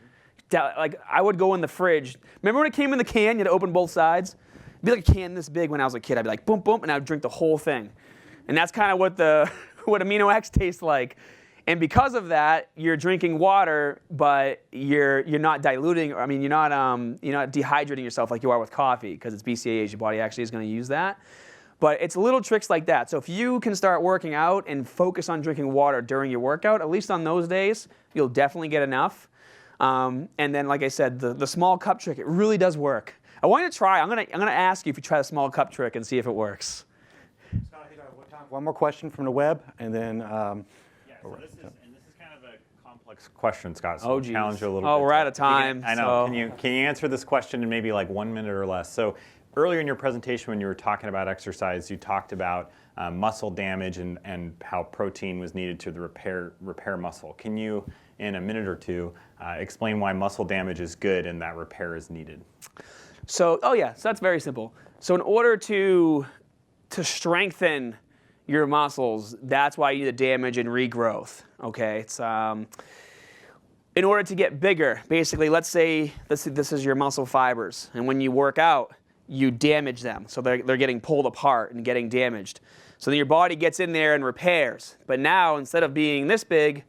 Like, I would go in the fridge. Remember when it came in the can, you had to open both sides? It'd be like a can this big when I was a kid. I'd be like, boom, boom, and I'd drink the whole thing. And that's kind of what what Amino X tastes like. And because of that, you're drinking water, but you're not diluting. I mean, you're not dehydrating yourself like you are with coffee, because it's BCAAs. Your body actually is going to use that. But it's little tricks like that. So if you can start working out and focus on drinking water during your workout, at least on those days, you'll definitely get enough. And then, like I said, the small cup trick, it really does work. I want you to try. I'm gonna ask you if you try the small cup trick and see if it works. One more question from the web, and then. So this is kind of a complex question, Scott. So Oh, I'll geez. challenge you a little bit. Oh, we're out of time. I know. So. Can you answer this question in maybe like 1 minute or less? So earlier in your presentation, when you were talking about exercise, you talked about muscle damage and how protein was needed to repair muscle. Can you, in a minute or two, explain why muscle damage is good and that repair is needed? So that's very simple. So in order to strengthen your muscles, that's why you need the damage and regrowth. Okay, it's in order to get bigger. Basically, let's say this is your muscle fibers, and when you work out, you damage them, so they're getting pulled apart and getting damaged. So then your body gets in there and repairs. But now, instead of being this big,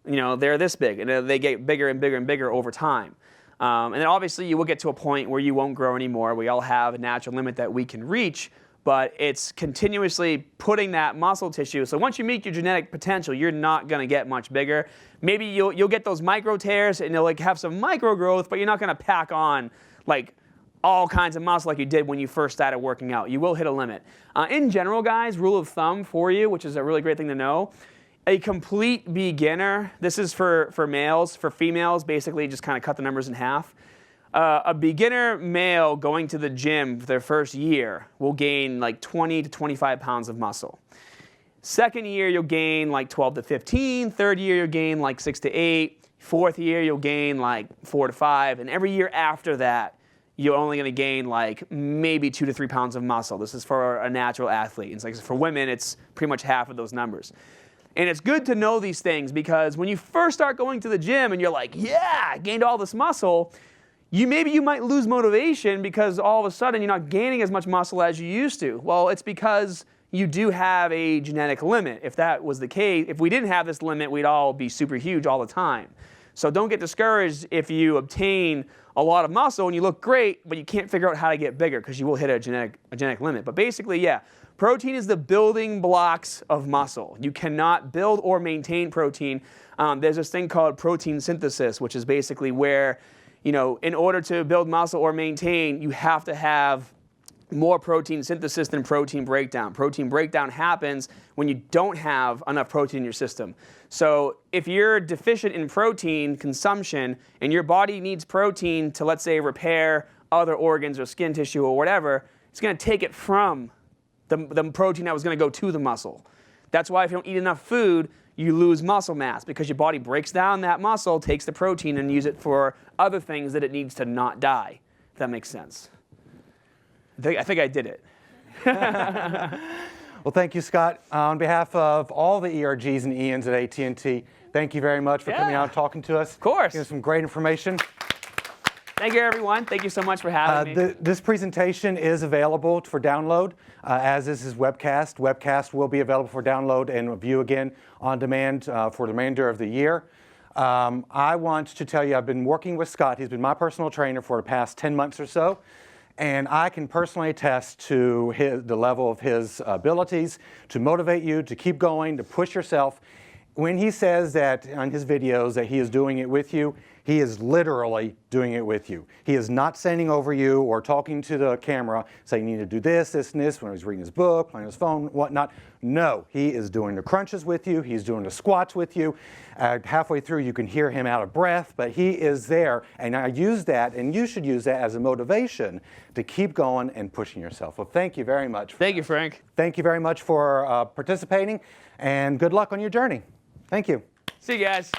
they're this big, and they get bigger and bigger and bigger over time. And then obviously you will get to a point where you won't grow anymore. We all have a natural limit that we can reach, but it's continuously putting that muscle tissue. So once you meet your genetic potential, you're not going to get much bigger. Maybe you'll get those micro tears and you'll like have some micro growth, but you're not going to pack on like all kinds of muscle like you did when you first started working out. You will hit a limit. In general, guys, rule of thumb for you, which is a really great thing to know, a complete beginner, this is for males. For females, basically just kind of cut the numbers in half. A beginner male going to the gym for their first year will gain like 20 to 25 pounds of muscle. Second year, you'll gain like 12 to 15. Third year, you'll gain like 6 to 8. Fourth year, you'll gain like 4 to 5. And every year after that, you're only going to gain like maybe 2 to 3 pounds of muscle. This is for a natural athlete. It's like for women, it's pretty much half of those numbers. And it's good to know these things because when you first start going to the gym and you're like, yeah, I gained all this muscle, you might lose motivation because all of a sudden you're not gaining as much muscle as you used to. Well, it's because you do have a genetic limit. If that was the case, if we didn't have this limit, we'd all be super huge all the time. So don't get discouraged if you obtain a lot of muscle and you look great, but you can't figure out how to get bigger because you will hit a genetic limit. But basically, yeah, protein is the building blocks of muscle. You cannot build or maintain protein. There's this thing called protein synthesis, which is basically where, in order to build muscle or maintain, you have to have more protein synthesis than protein breakdown. Protein breakdown happens when you don't have enough protein in your system. So if you're deficient in protein consumption and your body needs protein to, let's say, repair other organs or skin tissue or whatever, it's going to take it from the protein that was going to go to the muscle. That's why if you don't eat enough food, you lose muscle mass because your body breaks down that muscle, takes the protein, and use it for other things that it needs to not die. If that makes sense. I think I did it. Well, thank you, Scott. On behalf of all the ERGs and ENs at AT&T, thank you very much for coming out and talking to us. Of course. Giving us some great information. Thank you, everyone. Thank you so much for having me. This presentation is available for download, as is his webcast. Webcast will be available for download and view again on demand for the remainder of the year. I want to tell you, I've been working with Scott. He's been my personal trainer for the past 10 months or so. And I can personally attest to the level of his abilities to motivate you, to keep going, to push yourself. When he says that on his videos that he is doing it with you, he is literally doing it with you. He is not standing over you or talking to the camera saying you need to do this, this, and this when he's reading his book, playing his phone, whatnot. No, he is doing the crunches with you. He's doing the squats with you. Halfway through, you can hear him out of breath, but he is there. And I use that, and you should use that as a motivation to keep going and pushing yourself. Well, thank you very much. Thank you, Frank. Thank you very much for participating, and good luck on your journey. Thank you. See you guys.